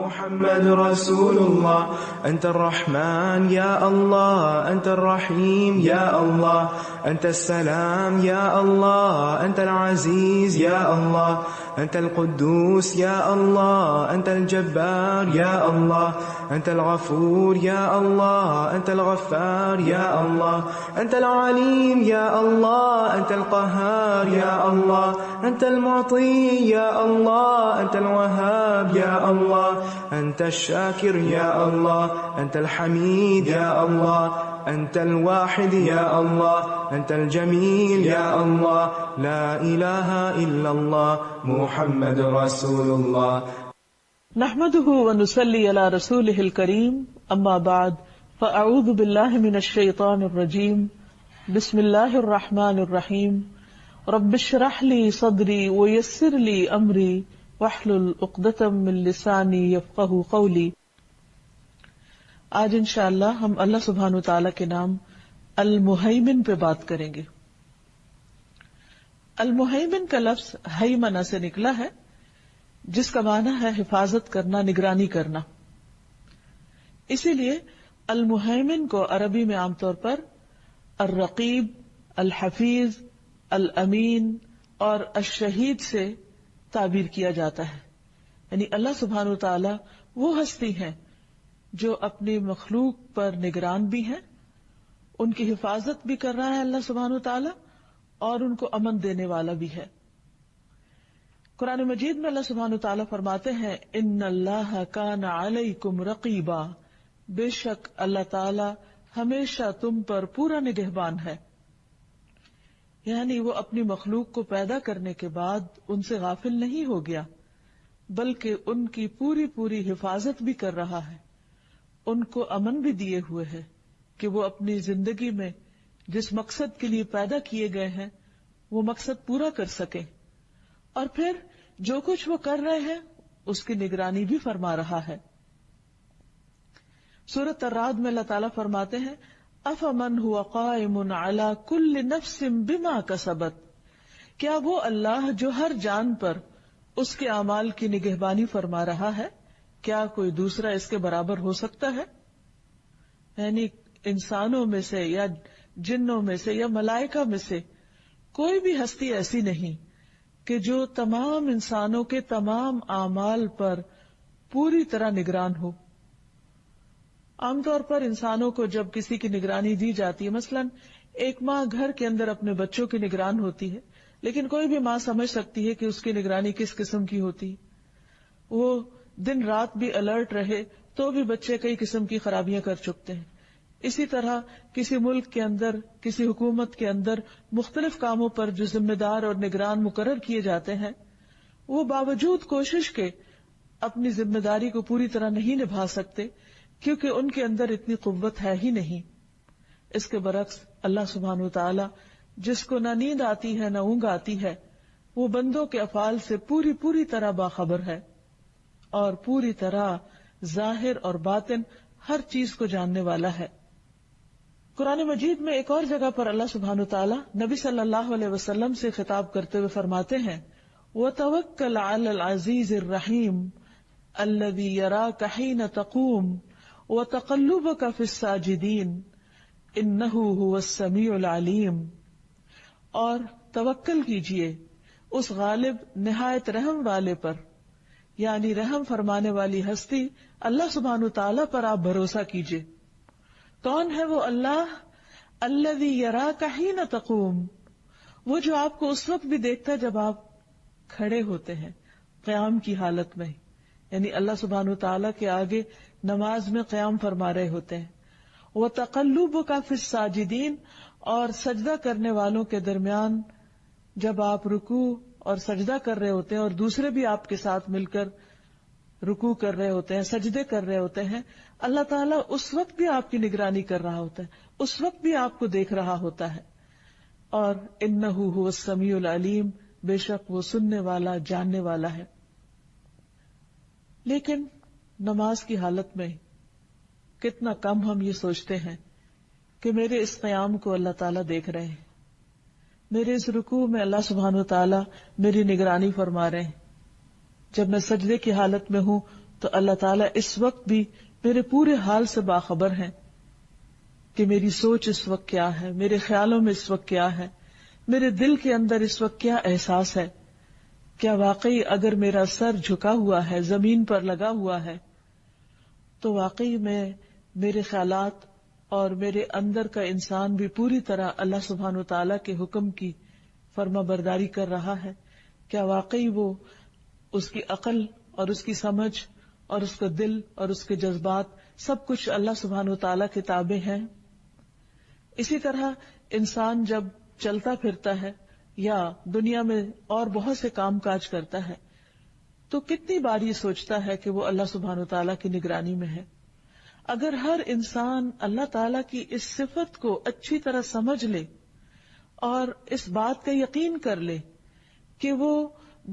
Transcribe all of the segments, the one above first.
محمد رسول الله. أنت الرحمن يا الله، أنت الرحيم يا الله، أنت السلام يا الله، أنت العزيز يا الله، أنت القدوس يا الله، أنت الجبار يا الله، أنت الغفور يا الله، أنت الغفار يا الله، أنت العليم يا الله، أنت القهار يا الله، أنت المعطي يا الله، أنت الوهاب يا الله، أنت الشاكر يا الله، أنت الحميد يا الله، أنت الواحد يا الله، أنت الجميل يا الله، لا إله إلا الله محمد رسول الله. نحمده ونصلي على رسوله الكريم، أما بعد، فأعوذ بالله من الشيطان الرجيم. بسم الله الرحمن الرحيم. رب اشرح لي صدري ويسر لي أمري واحلل عقدة من لساني يفقهوا قولي. آج انشاءاللہ ہم اللہ سبحانہ وتعالی کے نام المہیمن پہ بات کریں گے. المہیمن کا لفظ ہیمنہ سے نکلا ہے، جس کا معنی ہے حفاظت کرنا، نگرانی کرنا. اسی لیے المہیمن کو عربی میں عام طور پر الرقیب، الحفیظ، الامین اور الشہید سے تعبیر کیا جاتا ہے. یعنی اللہ سبحانہ وتعالی وہ ہستی ہیں جو اپنی مخلوق پر نگران بھی ہیں، ان کی حفاظت بھی کر رہا ہے اللہ سبحانہ وتعالی، اور ان کو امن دینے والا بھی ہے. قرآن مجید میں اللہ سبحانہ وتعالی فرماتے ہیں ان اللہ کان علیکم رقیبا، بے شک اللہ تعالی ہمیشہ تم پر پورا نگہبان ہے. یعنی وہ اپنی مخلوق کو پیدا کرنے کے بعد ان سے غافل نہیں ہو گیا، بلکہ ان کی پوری پوری حفاظت بھی کر رہا ہے، ان کو امن بھی دیے ہوئے ہے کہ وہ اپنی زندگی میں جس مقصد کے لیے پیدا کیے گئے ہیں وہ مقصد پورا کر سکیں، اور پھر جو کچھ وہ کر رہے ہیں اس کی نگرانی بھی فرما رہا ہے. سورۃ الرعد میں اللہ تعالیٰ فرماتے ہیں افمن هو قائم علی کل نفس بما کسبت، کیا وہ اللہ جو ہر جان پر اس کے اعمال کی نگہبانی فرما رہا ہے، کیا کوئی دوسرا اس کے برابر ہو سکتا ہے؟ یعنی انسانوں میں سے یا جنوں میں سے یا ملائکہ میں سے کوئی بھی ہستی ایسی نہیں کہ جو تمام انسانوں کے تمام اعمال پر پوری طرح نگران ہو. عام طور پر انسانوں کو جب کسی کی نگرانی دی جاتی ہے، مثلا ایک ماں گھر کے اندر اپنے بچوں کی نگران ہوتی ہے، لیکن کوئی بھی ماں سمجھ سکتی ہے کہ اس کی نگرانی کس قسم کی ہوتی ہے. وہ دن رات بھی الرٹ رہے تو بھی بچے کئی قسم کی خرابیاں کر چکتے ہیں. اسی طرح کسی ملک کے اندر، کسی حکومت کے اندر مختلف کاموں پر جو ذمہ دار اور نگران مقرر کیے جاتے ہیں، وہ باوجود کوشش کے اپنی ذمہ داری کو پوری طرح نہیں نبھا سکتے، کیونکہ ان کے اندر اتنی قوت ہے ہی نہیں. اس کے برعکس اللہ سبحانہ وتعالی جس کو نہ نیند آتی ہے نہ اونگ آتی ہے، وہ بندوں کے افعال سے پوری طرح باخبر ہے اور پوری طرح ظاہر اور باطن ہر چیز کو جاننے والا ہے. قرآن مجید میں ایک اور جگہ پر اللہ سبحانہ وتعالی نبی صلی اللہ علیہ وسلم سے خطاب کرتے ہوئے فرماتے ہیں وَتَوَكَّلْ عَلَى الْعَزِيزِ الرَّحِيمِ الَّذِي يَرَاكَ حِينَ تَقُومُ وَتَقَلُّبَكَ فِي السَّاجِدِينَ إِنَّهُ هُوَ السَّمِيعُ الْعَلِيمُ، اور توکل کیجئے اس غالب نہایت رحم والے پر، یعنی رحم فرمانے والی ہستی اللہ سبحانہ وتعالی پر آپ بھروسہ کیجئے. کون ہے وہ اللہ؟ الذی یراک حین تقوم، وہ جو آپ کو اس وقت بھی دیکھتا ہے جب آپ کھڑے ہوتے ہیں قیام کی حالت میں، یعنی اللہ سبحانہ وتعالی کے آگے نماز میں قیام فرما رہے ہوتے ہیں. وتقلبک فی الساجدین، اور سجدہ کرنے والوں کے درمیان جب آپ رکوع اور سجدہ کر رہے ہوتے ہیں اور دوسرے بھی آپ کے ساتھ مل کر رکوع کر رہے ہوتے ہیں، سجدے کر رہے ہوتے ہیں، اللہ تعالیٰ اس وقت بھی آپ کی نگرانی کر رہا ہوتا ہے، اس وقت بھی آپ کو دیکھ رہا ہوتا ہے. اور انہ هو السمیع العلیم، بے شک وہ سننے والا، جاننے والا ہے. لیکن نماز کی حالت میں کتنا کم ہم یہ سوچتے ہیں کہ میرے اس قیام کو اللہ تعالیٰ دیکھ رہے ہیں، میرے اس رکوع میں اللہ سبحانہ وتعالی میری نگرانی فرما رہے ہیں، جب میں سجدے کی حالت میں ہوں تو اللہ تعالیٰ اس وقت بھی میرے پورے حال سے باخبر ہیں کہ میری سوچ اس وقت کیا ہے، میرے خیالوں میں اس وقت کیا ہے، میرے دل کے اندر اس وقت کیا احساس ہے. کیا واقعی اگر میرا سر جھکا ہوا ہے، زمین پر لگا ہوا ہے، تو واقعی میں میرے خیالات اور میرے اندر کا انسان بھی پوری طرح اللہ سبحانہ و تعالیٰ کے حکم کی فرما برداری کر رہا ہے؟ کیا واقعی وہ اس کی عقل اور اس کی سمجھ اور اس کا دل اور اس کے جذبات سب کچھ اللہ سبحانہ و تعالیٰ کے تابع ہیں؟ اسی طرح انسان جب چلتا پھرتا ہے یا دنیا میں اور بہت سے کام کاج کرتا ہے تو کتنی بار یہ سوچتا ہے کہ وہ اللہ سبحانہ و تعالیٰ کی نگرانی میں ہے. اگر ہر انسان اللہ تعالیٰ کی اس صفت کو اچھی طرح سمجھ لے اور اس بات کا یقین کر لے کہ وہ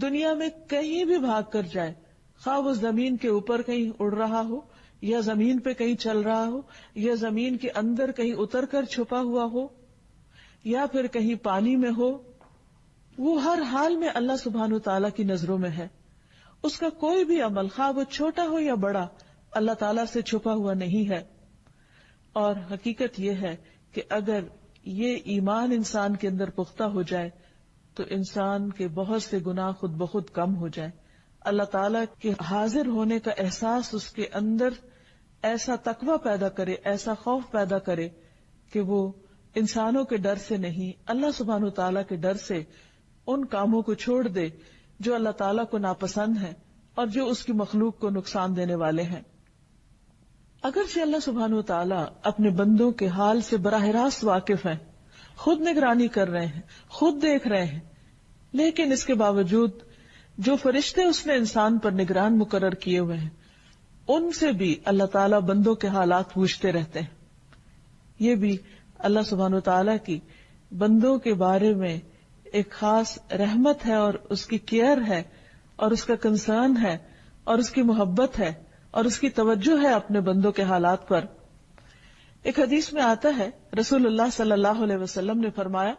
دنیا میں کہیں بھی بھاگ کر جائے، خواہ وہ زمین کے اوپر کہیں اڑ رہا ہو یا زمین پہ کہیں چل رہا ہو یا زمین کے اندر کہیں اتر کر چھپا ہوا ہو یا پھر کہیں پانی میں ہو، وہ ہر حال میں اللہ سبحانہ تعالیٰ کی نظروں میں ہے. اس کا کوئی بھی عمل خواہ وہ چھوٹا ہو یا بڑا اللہ تعالیٰ سے چھپا ہوا نہیں ہے. اور حقیقت یہ ہے کہ اگر یہ ایمان انسان کے اندر پختہ ہو جائے تو انسان کے بہت سے گناہ خود بخود کم ہو جائیں. اللہ تعالیٰ کے حاضر ہونے کا احساس اس کے اندر ایسا تقوی پیدا کرے، ایسا خوف پیدا کرے کہ وہ انسانوں کے ڈر سے نہیں، اللہ سبحانہ تعالیٰ کے ڈر سے ان کاموں کو چھوڑ دے جو اللہ تعالیٰ کو ناپسند ہیں اور جو اس کی مخلوق کو نقصان دینے والے ہیں. اگرچہ اللہ سبحانہ تعالیٰ اپنے بندوں کے حال سے براہ راست واقف ہیں، خود نگرانی کر رہے ہیں، خود دیکھ رہے ہیں، لیکن اس کے باوجود جو فرشتے اس نے انسان پر نگران مقرر کیے ہوئے ہیں ان سے بھی اللہ تعالیٰ بندوں کے حالات پوچھتے رہتے ہیں. یہ بھی اللہ سبحانہ تعالیٰ کی بندوں کے بارے میں ایک خاص رحمت ہے اور اس کی کیئر ہے اور اس کا کنسرن ہے اور اس کی محبت ہے اور اس کی توجہ ہے اپنے بندوں کے حالات پر. ایک حدیث میں آتا ہے رسول اللہ صلی اللہ علیہ وسلم نے فرمایا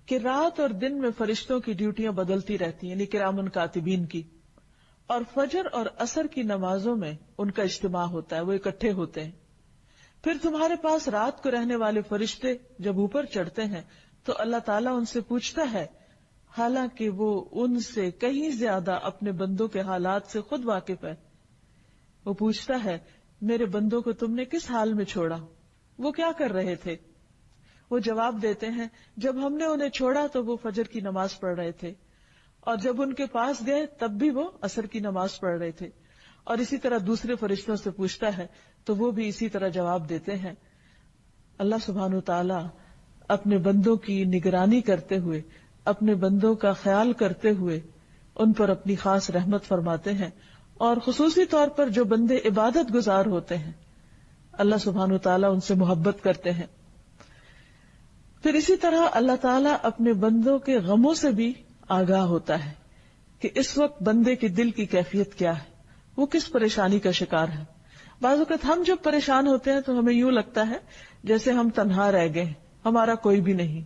کہ رات اور دن میں فرشتوں کی ڈیوٹیاں بدلتی رہتی ہیں، یعنی کرام کاتبین کی، اور فجر اور عصر کی نمازوں میں ان کا اجتماع ہوتا ہے، وہ اکٹھے ہوتے ہیں. پھر تمہارے پاس رات کو رہنے والے فرشتے جب اوپر چڑھتے ہیں تو اللہ تعالیٰ ان سے پوچھتا ہے، حالانکہ وہ ان سے کہیں زیادہ اپنے بندوں کے حالات سے خود واقف ہے. وہ پوچھتا ہے، میرے بندوں کو تم نے کس حال میں چھوڑا؟ وہ کیا کر رہے تھے؟ وہ جواب دیتے ہیں، جب ہم نے انہیں چھوڑا تو وہ فجر کی نماز پڑھ رہے تھے، اور جب ان کے پاس گئے تب بھی وہ عصر کی نماز پڑھ رہے تھے. اور اسی طرح دوسرے فرشتوں سے پوچھتا ہے تو وہ بھی اسی طرح جواب دیتے ہیں. اللہ سبحانہ تعالیٰ اپنے بندوں کی نگرانی کرتے ہوئے، اپنے بندوں کا خیال کرتے ہوئے ان پر اپنی خاص رحمت فرماتے ہیں، اور خصوصی طور پر جو بندے عبادت گزار ہوتے ہیں اللہ سبحانہ تعالیٰ ان سے محبت کرتے ہیں. پھر اسی طرح اللہ تعالیٰ اپنے بندوں کے غموں سے بھی آگاہ ہوتا ہے کہ اس وقت بندے کے دل کی کیفیت کیا ہے، وہ کس پریشانی کا شکار ہے. بعض اوقات ہم جب پریشان ہوتے ہیں تو ہمیں یوں لگتا ہے جیسے ہم تنہا رہ گئے، ہمارا کوئی بھی نہیں.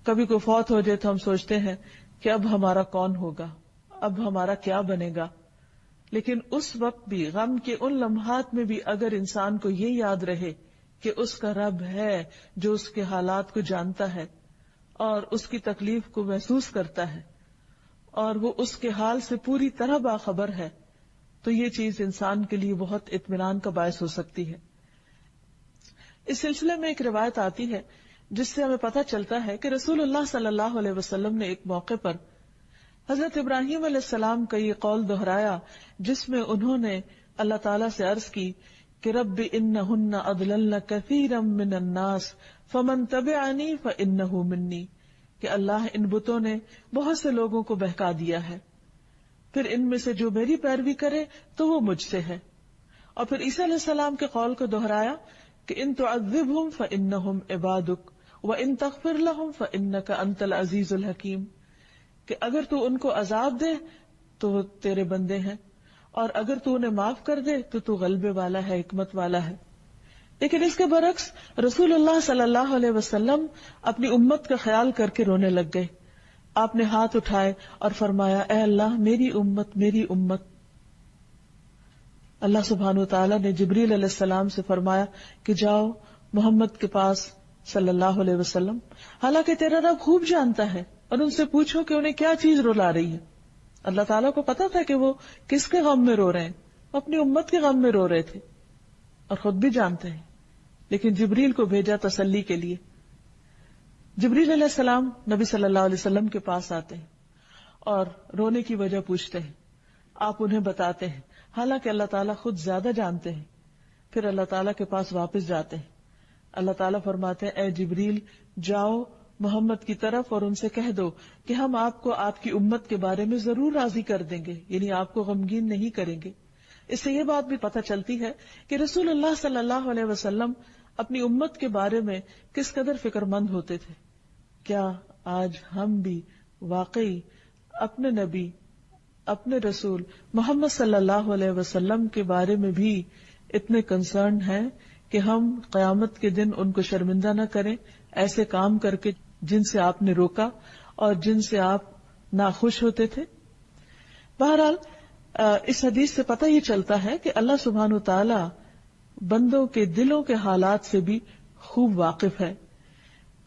کبھی کوئی فوت ہو جائے تو ہم سوچتے ہیں کہ اب ہمارا کون ہوگا، اب ہمارا کیا بنے گا. لیکن اس وقت بھی، غم کے ان لمحات میں بھی اگر انسان کو یہ یاد رہے کہ اس کا رب ہے جو اس کے حالات کو جانتا ہے اور اس کی تکلیف کو محسوس کرتا ہے اور وہ اس کے حال سے پوری طرح باخبر ہے، تو یہ چیز انسان کے لیے بہت اطمینان کا باعث ہو سکتی ہے. اس سلسلے میں ایک روایت آتی ہے جس سے ہمیں پتہ چلتا ہے کہ رسول اللہ صلی اللہ علیہ وسلم نے ایک موقع پر حضرت ابراہیم علیہ السلام کا یہ قول دہرایا جس میں انہوں نے اللہ تعالیٰ سے عرض کی کہ رب انہن اضللن کثیرا من الناس فمن تبعنی فانہ منی، کہ اللہ ان بتوں نے بہت سے لوگوں کو بہکا دیا ہے، پھر ان میں سے جو میری پیروی کرے تو وہ مجھ سے ہے. اور پھر عیسیٰ علیہ السلام کے قول کو دہرایا کہ ان تعذبہم فانہم عبادک وان تغفر لہم فانک انت العزیز الحکیم، کہ اگر تو ان کو عذاب دے تو وہ تیرے بندے ہیں، اور اگر تو انہیں معاف کر دے تو تو غلبے والا ہے، حکمت والا ہے. لیکن اس کے برعکس رسول اللہ صلی اللہ علیہ وسلم اپنی امت کا خیال کر کے رونے لگ گئے. آپ نے ہاتھ اٹھائے اور فرمایا، اے اللہ میری امت میری امت. اللہ سبحانہ وتعالی نے جبریل علیہ السلام سے فرمایا کہ جاؤ محمد کے پاس صلی اللہ علیہ وسلم، حالانکہ تیرا رب خوب جانتا ہے، اور ان سے پوچھو کہ انہیں کیا چیز رلا رہی ہے۔ اللہ تعالیٰ کو پتا تھا کہ وہ کس کے غم میں رو رہے ہیں، وہ اپنی امت کے غم میں رو رہے تھے اور خود بھی جانتے ہیں، لیکن جبریل کو بھیجا تسلی کے لیے۔ جبریل علیہ السلام نبی صلی اللہ علیہ وسلم کے پاس آتے ہیں اور رونے کی وجہ پوچھتے ہیں، آپ انہیں بتاتے ہیں، حالانکہ اللہ تعالیٰ خود زیادہ جانتے ہیں۔ پھر اللہ تعالیٰ کے پاس واپس جاتے ہیں، اللہ تعالیٰ فرماتے ہیں اے جبریل جاؤ محمد کی طرف اور ان سے کہہ دو کہ ہم آپ کو آپ کی امت کے بارے میں ضرور راضی کر دیں گے، یعنی آپ کو غمگین نہیں کریں گے۔ اس سے یہ بات بھی پتہ چلتی ہے کہ رسول اللہ صلی اللہ علیہ وسلم اپنی امت کے بارے میں کس قدر فکر مند ہوتے تھے۔ کیا آج ہم بھی واقعی اپنے نبی، اپنے رسول محمد صلی اللہ علیہ وسلم کے بارے میں بھی اتنے کنسرن ہیں کہ ہم قیامت کے دن ان کو شرمندہ نہ کریں ایسے کام کر کے جن سے آپ نے روکا اور جن سے آپ ناخوش ہوتے تھے؟ بہرحال اس حدیث سے پتہ یہ چلتا ہے کہ اللہ سبحانہ وتعالی بندوں کے دلوں کے حالات سے بھی خوب واقف ہے۔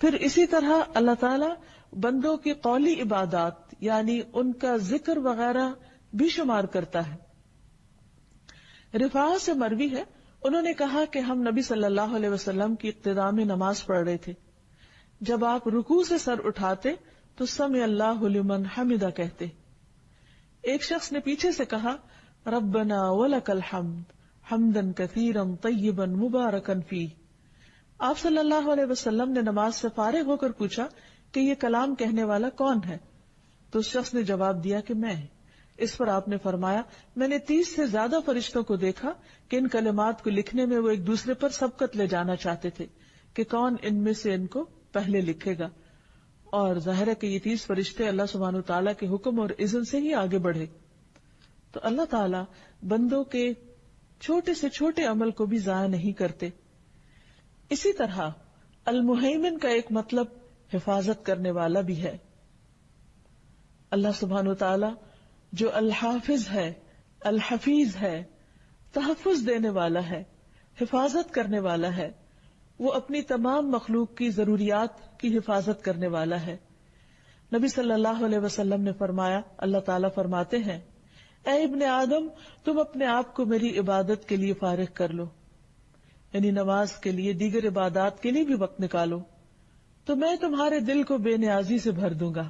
پھر اسی طرح اللہ تعالی بندوں کی قولی عبادات یعنی ان کا ذکر وغیرہ بھی شمار کرتا ہے۔ رفاعہ سے مروی ہے، انہوں نے کہا کہ ہم نبی صلی اللہ علیہ وسلم کی اقتداء میں نماز پڑھ رہے تھے، جب آپ رکوع سے سر اٹھاتے تو سمع اللہ لمن حمدہ کہتے۔ ایک شخص نے پیچھے سے کہا ربنا ولک الحمد حمدا کثیرا طیبا مبارکا فیہ۔ آپ صلی اللہ علیہ وسلم نے نماز سے فارغ ہو کر پوچھا کہ یہ کلام کہنے والا کون ہے؟ تو اس شخص نے جواب دیا کہ میں۔ اس پر آپ نے فرمایا میں نے 30 سے زیادہ فرشتوں کو دیکھا کہ ان کلمات کو لکھنے میں وہ ایک دوسرے پر سبقت لے جانا چاہتے تھے کہ کون ان میں سے ان کو پہلے لکھے گا، اور ظاہر ہے کہ یہ 30 فرشتے اللہ سبحانہ وتعالیٰ کے حکم اور اذن سے ہی آگے بڑھے۔ تو اللہ تعالیٰ بندوں کے چھوٹے سے چھوٹے عمل کو بھی ضائع نہیں کرتے۔ اسی طرح المہیمن کا ایک مطلب حفاظت کرنے والا بھی ہے۔ اللہ سبحانہ وتعالی جو الحافظ ہے، الحفیظ ہے، تحفظ دینے والا ہے، حفاظت کرنے والا ہے، وہ اپنی تمام مخلوق کی ضروریات کی حفاظت کرنے والا ہے۔ نبی صلی اللہ علیہ وسلم نے فرمایا، اللہ تعالیٰ فرماتے ہیں اے ابن آدم تم اپنے آپ کو میری عبادت کے لیے فارغ کر لو، یعنی نماز کے لیے، دیگر عبادات کے لیے بھی وقت نکالو، تو میں تمہارے دل کو بے نیازی سے بھر دوں گا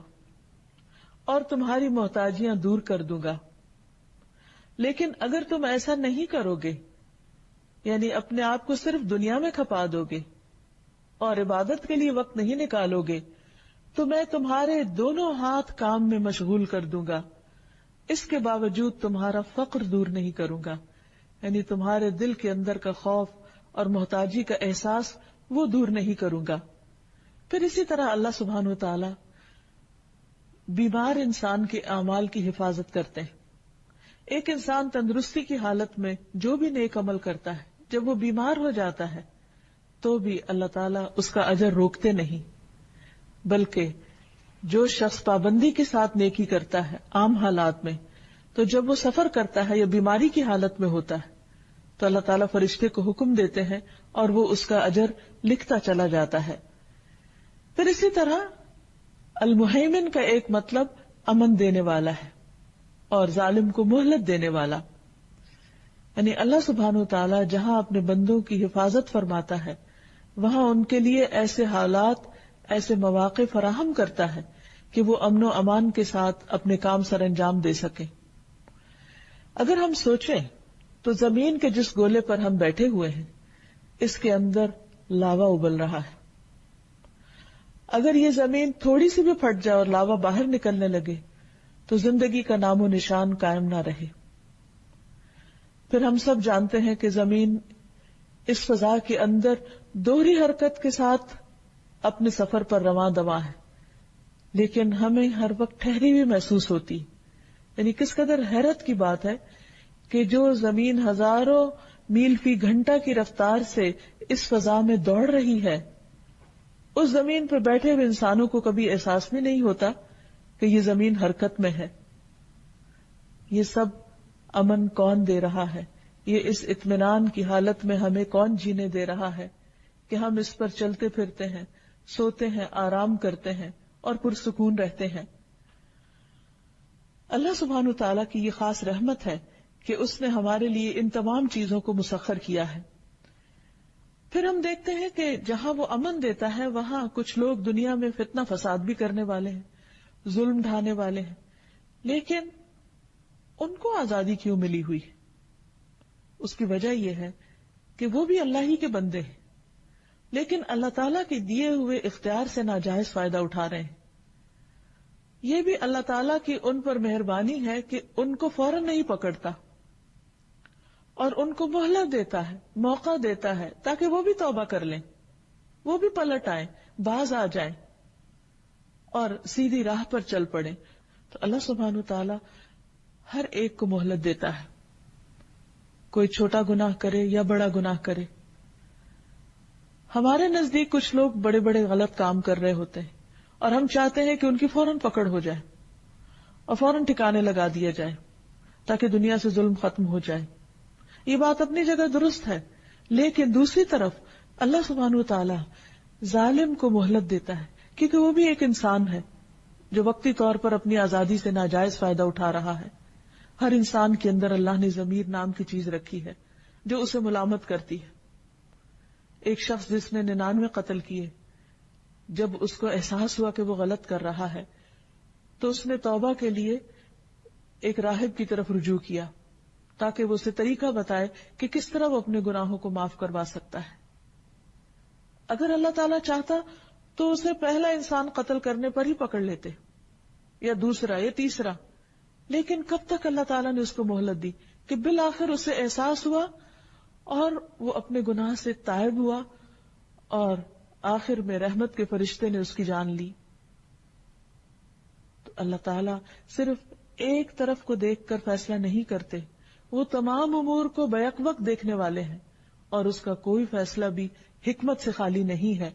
اور تمہاری محتاجیاں دور کر دوں گا۔ لیکن اگر تم ایسا نہیں کرو گے، یعنی اپنے آپ کو صرف دنیا میں کھپا دو گے اور عبادت کے لیے وقت نہیں نکالو گے، تو میں تمہارے دونوں ہاتھ کام میں مشغول کر دوں گا، اس کے باوجود تمہارا فقر دور نہیں کروں گا، یعنی تمہارے دل کے اندر کا خوف اور محتاجی کا احساس وہ دور نہیں کروں گا۔ پھر اسی طرح اللہ سبحانہ وتعالی بیمار انسان کے اعمال کی حفاظت کرتے ہیں۔ ایک انسان تندرستی کی حالت میں جو بھی نیک عمل کرتا ہے، جب وہ بیمار ہو جاتا ہے تو بھی اللہ تعالیٰ اس کا اجر روکتے نہیں، بلکہ جو شخص پابندی کے ساتھ نیکی کرتا ہے عام حالات میں، تو جب وہ سفر کرتا ہے یا بیماری کی حالت میں ہوتا ہے تو اللہ تعالیٰ فرشتے کو حکم دیتے ہیں اور وہ اس کا اجر لکھتا چلا جاتا ہے۔ پھر اسی طرح المہیمن کا ایک مطلب امن دینے والا ہے اور ظالم کو مہلت دینے والا، یعنی اللہ سبحانہ وتعالی جہاں اپنے بندوں کی حفاظت فرماتا ہے وہاں ان کے لیے ایسے حالات، ایسے مواقع فراہم کرتا ہے کہ وہ امن و امان کے ساتھ اپنے کام سر انجام دے سکیں۔ اگر ہم سوچیں تو زمین کے جس گولے پر ہم بیٹھے ہوئے ہیں اس کے اندر لاوا ابل رہا ہے۔ اگر یہ زمین تھوڑی سی بھی پھٹ جائے اور لاوا باہر نکلنے لگے تو زندگی کا نام و نشان قائم نہ رہے۔ پھر ہم سب جانتے ہیں کہ زمین اس فضا کے اندر دوہری حرکت کے ساتھ اپنے سفر پر رواں دواں ہے، لیکن ہمیں ہر وقت ٹھہری ہوئی محسوس ہوتی، یعنی کس قدر حیرت کی بات ہے کہ جو زمین ہزاروں میل فی گھنٹہ کی رفتار سے اس فضا میں دوڑ رہی ہے، اس زمین پر بیٹھے ہوئے انسانوں کو کبھی احساس بھی نہیں ہوتا کہ یہ زمین حرکت میں ہے۔ یہ سب امن کون دے رہا ہے؟ یہ اس اطمینان کی حالت میں ہمیں کون جینے دے رہا ہے کہ ہم اس پر چلتے پھرتے ہیں، سوتے ہیں، آرام کرتے ہیں اور پرسکون رہتے ہیں۔ اللہ سبحانہ وتعالیٰ کی یہ خاص رحمت ہے کہ اس نے ہمارے لیے ان تمام چیزوں کو مسخر کیا ہے۔ پھر ہم دیکھتے ہیں کہ جہاں وہ امن دیتا ہے وہاں کچھ لوگ دنیا میں فتنہ فساد بھی کرنے والے ہیں، ظلم ڈھانے والے ہیں، لیکن ان کو آزادی کیوں ملی ہوئی؟ اس کی وجہ یہ ہے کہ وہ بھی اللہ ہی کے بندے ہیں، لیکن اللہ تعالیٰ کے دیے ہوئے اختیار سے ناجائز فائدہ اٹھا رہے ہیں۔ یہ بھی اللہ تعالیٰ کی ان پر مہربانی ہے کہ ان کو فوراً نہیں پکڑتا اور ان کو مہلت دیتا ہے، موقع دیتا ہے تاکہ وہ بھی توبہ کر لیں، وہ بھی پلٹ آئیں، باز آ جائیں اور سیدھی راہ پر چل پڑیں۔ تو اللہ سبحانہ وتعالیٰ ہر ایک کو مہلت دیتا ہے، کوئی چھوٹا گناہ کرے یا بڑا گناہ کرے۔ ہمارے نزدیک کچھ لوگ بڑے بڑے غلط کام کر رہے ہوتے ہیں اور ہم چاہتے ہیں کہ ان کی فوراً پکڑ ہو جائے اور فوراً ٹھکانے لگا دیا جائے تاکہ دنیا سے ظلم ختم ہو جائے۔ یہ بات اپنی جگہ درست ہے، لیکن دوسری طرف اللہ سبحانہ وتعالی ظالم کو مہلت دیتا ہے کیونکہ وہ بھی ایک انسان ہے جو وقتی طور پر اپنی آزادی سے ناجائز فائدہ اٹھا رہا ہے۔ ہر انسان کے اندر اللہ نے ضمیر نام کی چیز رکھی ہے جو اسے ملامت کرتی ہے۔ ایک شخص جس نے 99 قتل کیے، جب اس کو احساس ہوا کہ وہ غلط کر رہا ہے تو اس نے توبہ کے لیے ایک راہب کی طرف رجوع کیا تاکہ وہ اسے طریقہ بتائے کہ کس طرح وہ اپنے گناہوں کو معاف کروا سکتا ہے۔ اگر اللہ تعالیٰ چاہتا تو اسے پہلا انسان قتل کرنے پر ہی پکڑ لیتے یا دوسرا یا تیسرا، لیکن کب تک اللہ تعالیٰ نے اس کو مہلت دی کہ بالآخر اسے احساس ہوا اور وہ اپنے گناہ سے تائب ہوا اور آخر میں رحمت کے فرشتے نے اس کی جان لی۔ تو اللہ تعالیٰ صرف ایک طرف کو دیکھ کر فیصلہ نہیں کرتے، وہ تمام امور کو بیک وقت دیکھنے والے ہیں اور اس کا کوئی فیصلہ بھی حکمت سے خالی نہیں ہے،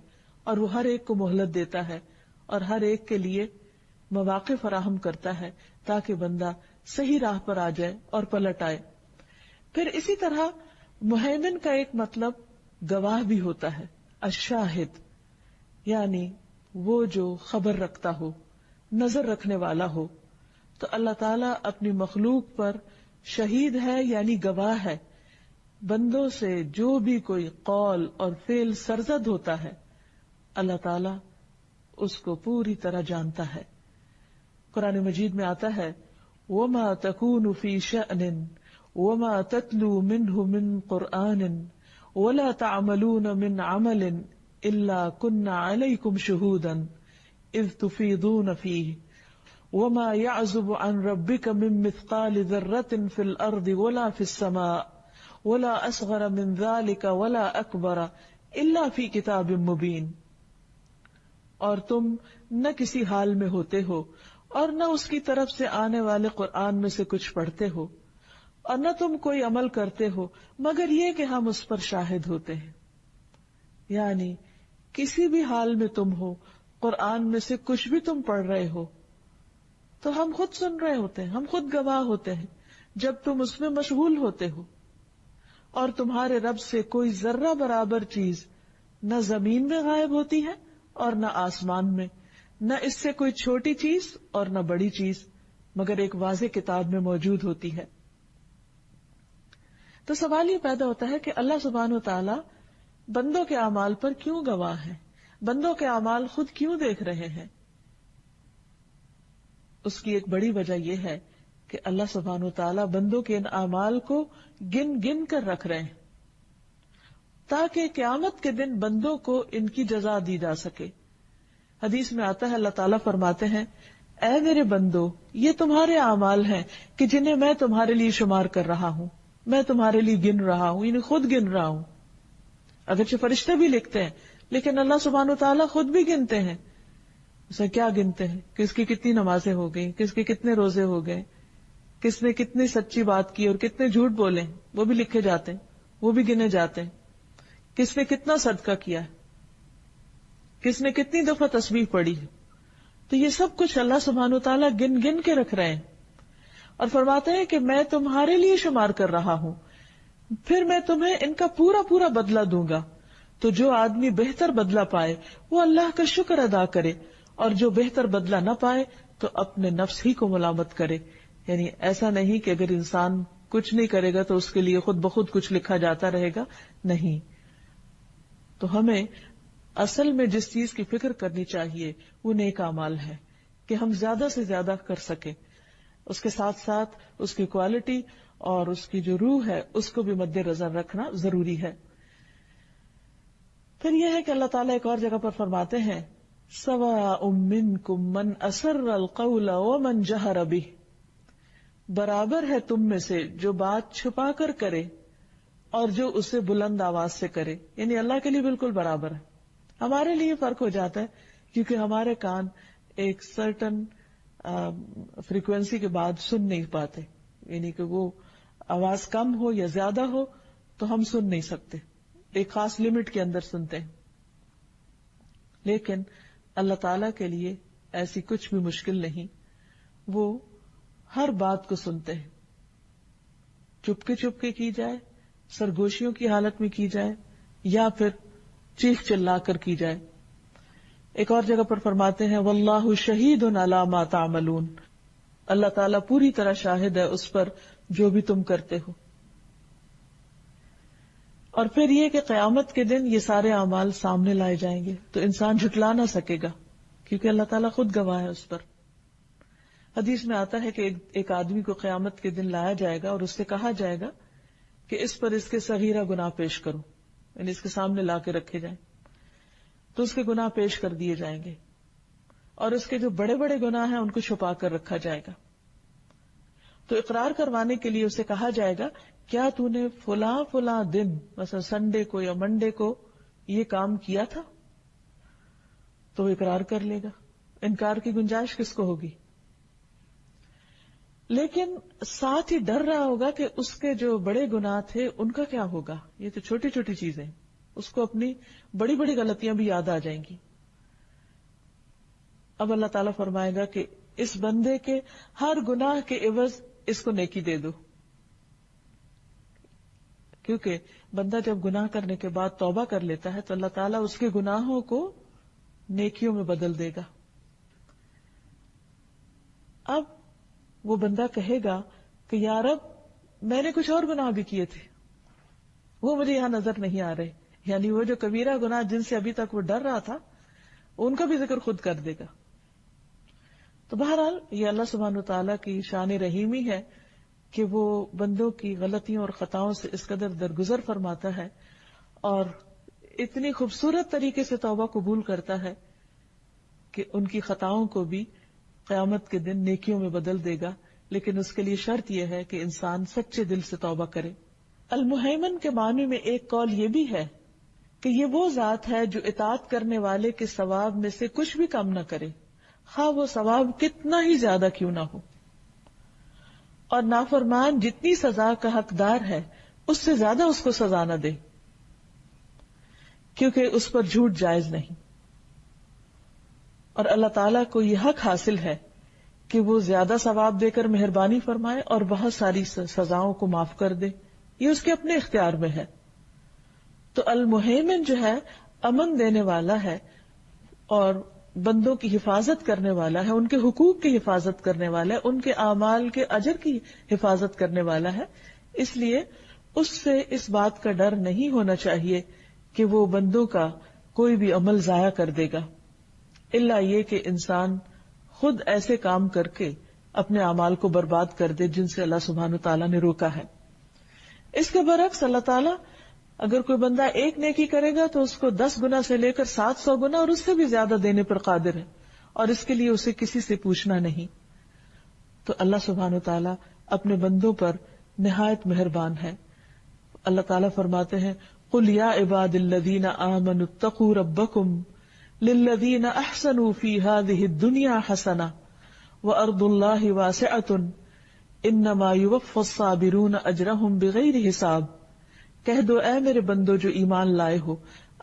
اور وہ ہر ایک کو مہلت دیتا ہے اور ہر ایک کے لیے مواقع فراہم کرتا ہے تاکہ بندہ صحیح راہ پر آ جائے اور پلٹ آئے۔ پھر اسی طرح مہیمن کا ایک مطلب گواہ بھی ہوتا ہے، الشاہد، یعنی وہ جو خبر رکھتا ہو، نظر رکھنے والا ہو۔ تو اللہ تعالیٰ اپنی مخلوق پر شہید ہے یعنی گواہ ہے۔ بندوں سے جو بھی کوئی قول اور فعل سرزد ہوتا ہے اللہ تعالیٰ اس کو پوری طرح جانتا ہے۔ قرآن مجید میں آتا ہے وَمَا تَكُونُ فِي شَأْنٍ وَمَا تَتْلُو مِنْهُ مِنْ قُرْآنٍ وَلَا تَعْمَلُونَ مِنْ عَمَلٍ إِلَّا كُنَّا عَلَيْكُمْ شُهُودًا إِذْ تُفِيضُونَ فِيهِ وَمَا يَعْزُبُ عَنْ رَبِّكَ مِنْ مِثْقَالِ ذَرَّةٍ فِي الْأَرْضِ وَلَا فِي السَّمَاءِ وَلَا أَصْغَرَ مِنْ ذَلِكَ وَلَا أَكْبَرَ إِلَّا فِي كِتَابٍ مُبِينٍ۔ اور تم نہ کسی حال میں ہوتے ہو اور نہ اس کی طرف سے آنے والے قرآن میں سے کچھ پڑھتے ہو، اور نہ تم کوئی عمل کرتے ہو مگر یہ کہ ہم اس پر شاہد ہوتے ہیں۔ یعنی کسی بھی حال میں تم ہو، قرآن میں سے کچھ بھی تم پڑھ رہے ہو تو ہم خود سن رہے ہوتے ہیں، ہم خود گواہ ہوتے ہیں جب تم اس میں مشغول ہوتے ہو۔ اور تمہارے رب سے کوئی ذرہ برابر چیز نہ زمین میں غائب ہوتی ہے اور نہ آسمان میں، نہ اس سے کوئی چھوٹی چیز اور نہ بڑی چیز، مگر ایک واضح کتاب میں موجود ہوتی ہے۔ تو سوال یہ پیدا ہوتا ہے کہ اللہ سبحانہ و تعالی بندوں کے اعمال پر کیوں گواہ ہے؟ بندوں کے اعمال خود کیوں دیکھ رہے ہیں؟ اس کی ایک بڑی وجہ یہ ہے کہ اللہ سبحانہ و تعالی بندوں کے ان اعمال کو گن گن کر رکھ رہے ہیں تاکہ قیامت کے دن بندوں کو ان کی جزا دی جا سکے۔ حدیث میں آتا ہے اللہ تعالیٰ فرماتے ہیں اے میرے بندو، یہ تمہارے اعمال ہیں کہ جنہیں میں تمہارے لیے شمار کر رہا ہوں، میں تمہارے لیے گن رہا ہوں، انہیں خود گن رہا ہوں۔ اگرچہ فرشتے بھی لکھتے ہیں لیکن اللہ سبحانہ وتعالیٰ خود بھی گنتے ہیں۔ اسے کیا گنتے ہیں؟ کس کی کتنی نمازیں ہو گئی، کس کے کتنے روزے ہو گئے، کس نے کتنی سچی بات کی اور کتنے جھوٹ بولے، وہ بھی لکھے جاتے ہیں، وہ بھی گنے جاتے ہیں۔ کس نے کتنا صدقہ کیا ہے، کس نے کتنی دفعہ تسبیح پڑھی ہے، تو یہ سب کچھ اللہ سبحانہ وتعالیٰ گن گن کے رکھ رہے ہیں اور فرماتے ہیں کہ میں تمہارے لیے شمار کر رہا ہوں۔ پھر میں تمہیں ان کا پورا پورا بدلہ دوں گا. تو جو آدمی بہتر بدلہ پائے وہ اللہ کا شکر ادا کرے، اور جو بہتر بدلہ نہ پائے تو اپنے نفس ہی کو ملامت کرے. یعنی ایسا نہیں کہ اگر انسان کچھ نہیں کرے گا تو اس کے لیے خود بخود کچھ لکھا جاتا رہے گا، نہیں. تو ہمیں اصل میں جس چیز کی فکر کرنی چاہیے وہ نیک اعمال ہے کہ ہم زیادہ سے زیادہ کر سکیں. اس کے ساتھ ساتھ اس کی کوالٹی اور اس کی جو روح ہے اس کو بھی مد نظر رکھنا ضروری ہے. پھر یہ ہے کہ اللہ تعالیٰ ایک اور جگہ پر فرماتے ہیں سواء منکم من اسر القول ومن جہر بہ، برابر ہے تم میں سے جو بات چھپا کر کرے اور جو اسے بلند آواز سے کرے. یعنی اللہ کے لیے بالکل برابر ہے. ہمارے لیے فرق ہو جاتا ہے کیونکہ ہمارے کان ایک سرٹن فریکوینسی کے بعد سن نہیں پاتے، یعنی کہ وہ آواز کم ہو یا زیادہ ہو تو ہم سن نہیں سکتے، ایک خاص لمٹ کے اندر سنتے ہیں. لیکن اللہ تعالی کے لیے ایسی کچھ بھی مشکل نہیں، وہ ہر بات کو سنتے ہیں، چپ کے کی جائے، سرگوشیوں کی حالت میں کی جائے یا پھر چیخ چلا کر کی جائے. ایک اور جگہ پر فرماتے ہیں واللہ شہید علی ما تعملون، اللہ تعالیٰ پوری طرح شاہد ہے اس پر جو بھی تم کرتے ہو. اور پھر یہ کہ قیامت کے دن یہ سارے اعمال سامنے لائے جائیں گے تو انسان جھٹلا نہ سکے گا کیونکہ اللہ تعالیٰ خود گواہ ہے اس پر. حدیث میں آتا ہے کہ ایک آدمی کو قیامت کے دن لایا جائے گا اور اس سے کہا جائے گا کہ اس پر اس کے صغیرہ گناہ پیش کرو، یعنی اس کے سامنے لا کے رکھے جائیں تو اس کے گناہ پیش کر دیے جائیں گے، اور اس کے جو بڑے بڑے گناہ ہیں ان کو چھپا کر رکھا جائے گا. تو اقرار کروانے کے لیے اسے کہا جائے گا کیا تو نے فلاں دن مثلا سنڈے کو یا منڈے کو یہ کام کیا تھا؟ تو وہ اقرار کر لے گا. انکار کی گنجائش کس کو ہوگی؟ لیکن ساتھ ہی ڈر رہا ہوگا کہ اس کے جو بڑے گناہ تھے ان کا کیا ہوگا. یہ تو چھوٹی چھوٹی چیزیں، اس کو اپنی بڑی بڑی غلطیاں بھی یاد آ جائیں گی. اب اللہ تعالیٰ فرمائے گا کہ اس بندے کے ہر گناہ کے عوض اس کو نیکی دے دو. کیونکہ بندہ جب گناہ کرنے کے بعد توبہ کر لیتا ہے تو اللہ تعالیٰ اس کے گناہوں کو نیکیوں میں بدل دے گا. اب وہ بندہ کہے گا کہ یا رب میں نے کچھ اور گناہ بھی کیے تھے، وہ مجھے یہاں نظر نہیں آ رہے. یعنی وہ جو کبیرہ گناہ جن سے ابھی تک وہ ڈر رہا تھا ان کا بھی ذکر خود کر دے گا. تو بہرحال یہ اللہ سبحانہ وتعالیٰ کی شان رحیمی ہے کہ وہ بندوں کی غلطیوں اور خطاؤں سے اس قدر درگزر فرماتا ہے اور اتنی خوبصورت طریقے سے توبہ قبول کرتا ہے کہ ان کی خطاؤں کو بھی قیامت کے دن نیکیوں میں بدل دے گا. لیکن اس کے لیے شرط یہ ہے کہ انسان سچے دل سے توبہ کرے. المہیمن کے معنی میں ایک قول یہ بھی ہے کہ یہ وہ ذات ہے جو اطاعت کرنے والے کے ثواب میں سے کچھ بھی کم نہ کرے، خواہ وہ ثواب کتنا ہی زیادہ کیوں نہ ہو، اور نافرمان جتنی سزا کا حقدار ہے اس سے زیادہ اس کو سزا نہ دے، کیونکہ اس پر جھوٹ جائز نہیں. اور اللہ تعالیٰ کو یہ حق حاصل ہے کہ وہ زیادہ ثواب دے کر مہربانی فرمائے اور بہت ساری سزاؤں کو معاف کر دے، یہ اس کے اپنے اختیار میں ہے. تو المہیمن جو ہے امن دینے والا ہے اور بندوں کی حفاظت کرنے والا ہے، ان کے حقوق کی حفاظت کرنے والا ہے، ان کے اعمال کے اجر کی حفاظت کرنے والا ہے. اس لیے اس سے اس بات کا ڈر نہیں ہونا چاہیے کہ وہ بندوں کا کوئی بھی عمل ضائع کر دے گا، الا یہ کہ انسان خود ایسے کام کر کے اپنے اعمال کو برباد کر دے جن سے اللہ سبحانہ تعالیٰ نے روکا ہے. اس کے برعکس اللہ تعالیٰ اگر کوئی بندہ ایک نیکی کرے گا تو اس کو 10 گنا سے لے کر 700 گنا اور اس سے بھی زیادہ دینے پر قادر ہے، اور اس کے لیے اسے کسی سے پوچھنا نہیں. تو اللہ سبحانہ تعالیٰ اپنے بندوں پر نہایت مہربان ہے. اللہ تعالیٰ فرماتے ہیں قُلْ يَا عِبَادِ الَّذِينَ آمَنُوا اتَّقُوا رَبَّكُمْ لِلَّذِينَ أَحْسَنُوا فِي هَذِهِ الدُّنْيَا حَسَنَةٌ وَأَرْضُ اللَّهِ وَاسِعَةٌ إِنَّمَا يُوَفَّى الصَّابِرُونَ أَجْرَهُمْ بِغَيْرِ حِسَابٍ. کہہ دو اے میرے بندو جو ایمان لائے ہو،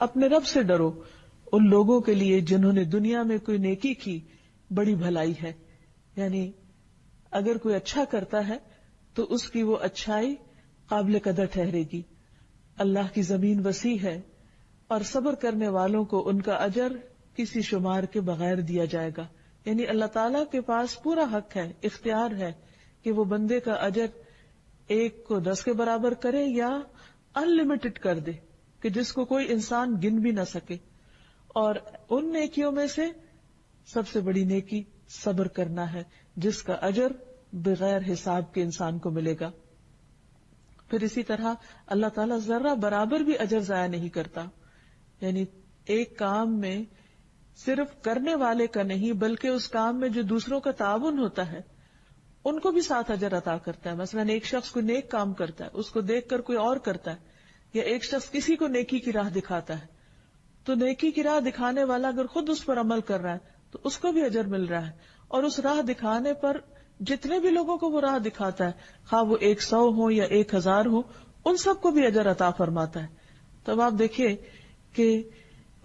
اپنے رب سے ڈرو، ان لوگوں کے لیے جنہوں نے دنیا میں کوئی نیکی کی بڑی بھلائی ہے. یعنی اگر کوئی اچھا کرتا ہے تو اس کی وہ اچھائی قابل قدر ٹھہرے گی. اللہ کی زمین وسیع ہے اور صبر کرنے والوں کو ان کا اجر کسی شمار کے بغیر دیا جائے گا. یعنی اللہ تعالیٰ کے پاس پورا حق ہے، اختیار ہے کہ وہ بندے کا اجر 1 کو 10 کے برابر کرے یا ان لمیٹڈ کر دے کہ جس کو کوئی انسان گن بھی نہ سکے. اور ان نیکیوں میں سے سب سے بڑی نیکی صبر کرنا ہے، جس کا اجر بغیر حساب کے انسان کو ملے گا. پھر اسی طرح اللہ تعالیٰ ذرہ برابر بھی اجر ضائع نہیں کرتا. یعنی ایک کام میں صرف کرنے والے کا نہیں بلکہ اس کام میں جو دوسروں کا تعاون ہوتا ہے ان کو بھی ساتھ اجر عطا کرتا ہے. مثلا ایک شخص کوئی نیک کام کرتا ہے، اس کو دیکھ کر کوئی اور کرتا ہے، یا ایک شخص کسی کو نیکی کی راہ دکھاتا ہے، تو نیکی کی راہ دکھانے والا اگر خود اس پر عمل کر رہا ہے تو اس کو بھی اجر مل رہا ہے. اور اس راہ دکھانے پر جتنے بھی لوگوں کو وہ راہ دکھاتا ہے، خواہ وہ 100 ہو یا 1000 ہو، ان سب کو بھی اجر عطا فرماتا ہے. تب آپ دیکھیے کہ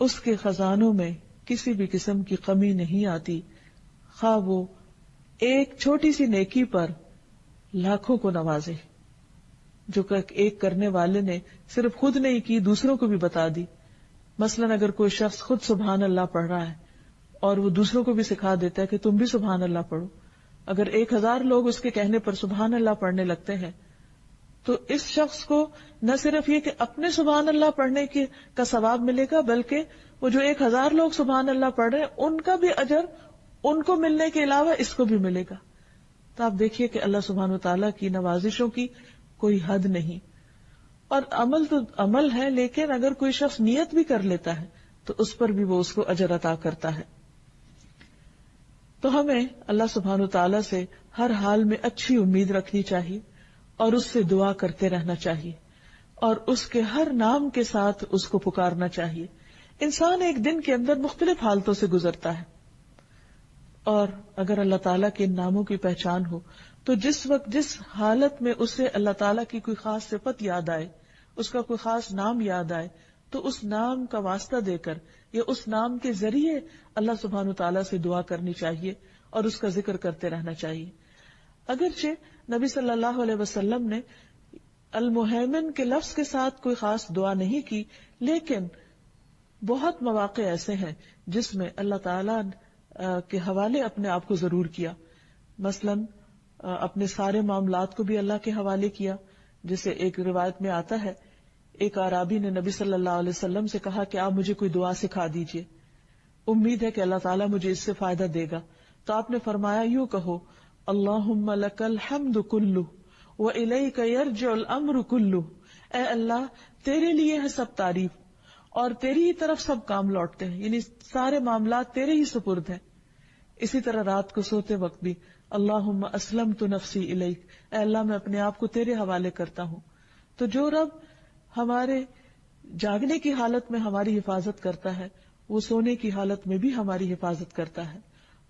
اس کے خزانوں میں کسی بھی قسم کی کمی نہیں آتی، خواہ وہ ایک چھوٹی سی نیکی پر لاکھوں کو نوازے، جو کہ ایک کرنے والے نے صرف خود نہیں کی، دوسروں کو بھی بتا دی. مثلا اگر کوئی شخص خود سبحان اللہ پڑھ رہا ہے اور وہ دوسروں کو بھی سکھا دیتا ہے کہ تم بھی سبحان اللہ پڑھو، اگر 1000 لوگ اس کے کہنے پر سبحان اللہ پڑھنے لگتے ہیں تو اس شخص کو نہ صرف یہ کہ اپنے سبحان اللہ پڑھنے کا ثواب ملے گا، بلکہ وہ جو 1000 لوگ سبحان اللہ پڑھ رہے ہیں ان کا بھی اجر ان کو ملنے کے علاوہ اس کو بھی ملے گا. تو آپ دیکھیے کہ اللہ سبحانہ وتعالیٰ کی نوازشوں کی کوئی حد نہیں. اور عمل تو عمل ہے، لیکن اگر کوئی شخص نیت بھی کر لیتا ہے تو اس پر بھی وہ اس کو اجر عطا کرتا ہے. تو ہمیں اللہ سبحانہ وتعالیٰ سے ہر حال میں اچھی امید رکھنی چاہیے اور اس سے دعا کرتے رہنا چاہیے اور اس کے ہر نام کے ساتھ اس کو پکارنا چاہیے. انسان ایک دن کے اندر مختلف حالتوں سے گزرتا ہے، اور اگر اللہ تعالیٰ کے ان ناموں کی پہچان ہو تو جس وقت جس حالت میں اسے اللہ تعالیٰ کی کوئی خاص صفت یاد آئے، اس کا کوئی خاص نام یاد آئے، تو اس نام کا واسطہ دے کر یا اس نام کے ذریعے اللہ سبحانہ تعالیٰ سے دعا کرنی چاہیے اور اس کا ذکر کرتے رہنا چاہیے. اگرچہ نبی صلی اللہ علیہ وسلم نے المہیمن کے لفظ کے ساتھ کوئی خاص دعا نہیں کی، لیکن بہت مواقع ایسے ہیں جس میں اللہ تعالیٰ کے حوالے اپنے آپ کو ضرور کیا. مثلاً اپنے سارے معاملات کو بھی اللہ کے حوالے کیا، جسے ایک روایت میں آتا ہے ایک اعرابی نے نبی صلی اللہ علیہ وسلم سے کہا کہ آپ مجھے کوئی دعا سکھا دیجئے، امید ہے کہ اللہ تعالیٰ مجھے اس سے فائدہ دے گا. تو آپ نے فرمایا یوں کہو، اللہم لک الحمد کلہ وإلیک یرجع الامر کلہ، اے اللہ تیرے لیے ہے سب تعریف اور تیری ہی طرف سب کام لوٹتے ہیں، یعنی سارے معاملات تیرے ہی سپرد ہیں. اسی طرح رات کو سوتے وقت بھی اللہم اسلمت نفسی الیک، اے اللہ میں اپنے آپ کو تیرے حوالے کرتا ہوں. تو جو رب ہمارے جاگنے کی حالت میں ہماری حفاظت کرتا ہے وہ سونے کی حالت میں بھی ہماری حفاظت کرتا ہے.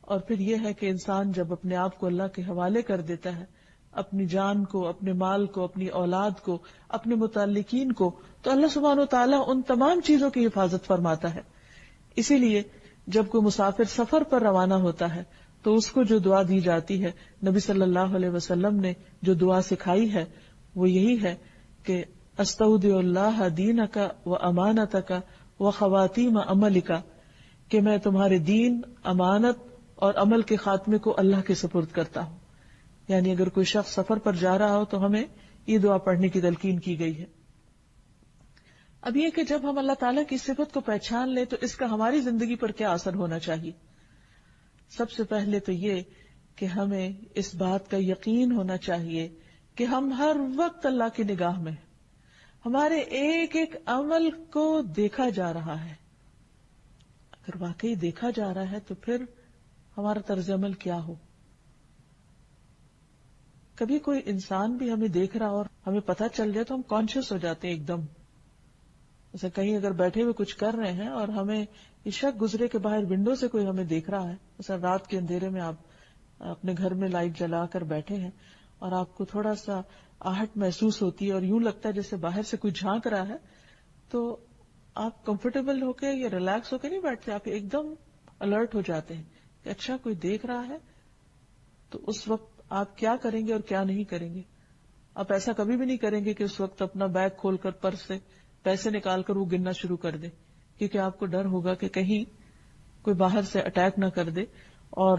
اور پھر یہ ہے کہ انسان جب اپنے آپ کو اللہ کے حوالے کر دیتا ہے، اپنی جان کو، اپنے مال کو، اپنی اولاد کو، اپنے متعلقین کو، تو اللہ سبحانہ وتعالیٰ ان تمام چیزوں کی حفاظت فرماتا ہے. اسی لیے جب کوئی مسافر سفر پر روانہ ہوتا ہے تو اس کو جو دعا دی جاتی ہے، نبی صلی اللہ علیہ وسلم نے جو دعا سکھائی ہے وہ یہی ہے کہ استودع اللہ دینک و امانتک و خواتیم عملک، کہ میں تمہارے دین، امانت اور عمل کے خاتمے کو اللہ کے سپرد کرتا ہوں. یعنی اگر کوئی شخص سفر پر جا رہا ہو تو ہمیں یہ دعا پڑھنے کی تلقین کی گئی ہے. اب یہ کہ جب ہم اللہ تعالیٰ کی صفت کو پہچان لیں تو اس کا ہماری زندگی پر کیا اثر ہونا چاہیے. سب سے پہلے تو یہ کہ ہمیں اس بات کا یقین ہونا چاہیے کہ ہم ہر وقت اللہ کی نگاہ میں، ہمارے ایک ایک عمل کو دیکھا جا رہا ہے. اگر واقعی دیکھا جا رہا ہے تو پھر ہمارا طرز عمل کیا ہو. کبھی کوئی انسان بھی ہمیں دیکھ رہا اور ہمیں پتہ چل جائے تو ہم کانشیس ہو جاتے ہیں ایک دم. جیسے کہیں اگر بیٹھے ہوئے کچھ کر رہے ہیں اور ہمیں یہ شک گزرے کہ باہر ونڈو سے کوئی ہمیں دیکھ رہا ہے. مثلا رات کے اندھیرے میں آپ اپنے گھر میں لائٹ جلا کر بیٹھے ہیں اور آپ کو تھوڑا سا آہٹ محسوس ہوتی ہے اور یوں لگتا ہے جیسے باہر سے کوئی جھانک رہا ہے، تو آپ کمفرٹیبل ہو کے یا ریلیکس ہو کے نہیں بیٹھتے، آپ ایک دم الرٹ ہو جاتے ہیں کہ اچھا کوئی دیکھ رہا ہے. تو اس وقت آپ کیا کریں گے اور کیا نہیں کریں گے. آپ ایسا کبھی بھی نہیں کریں گے کہ اس وقت اپنا بیگ کھول کر پرس سے پیسے نکال کر وہ گننا شروع کر دے، کیونکہ آپ کو ڈر ہوگا کہ کہیں کوئی باہر سے اٹیک نہ کر دے اور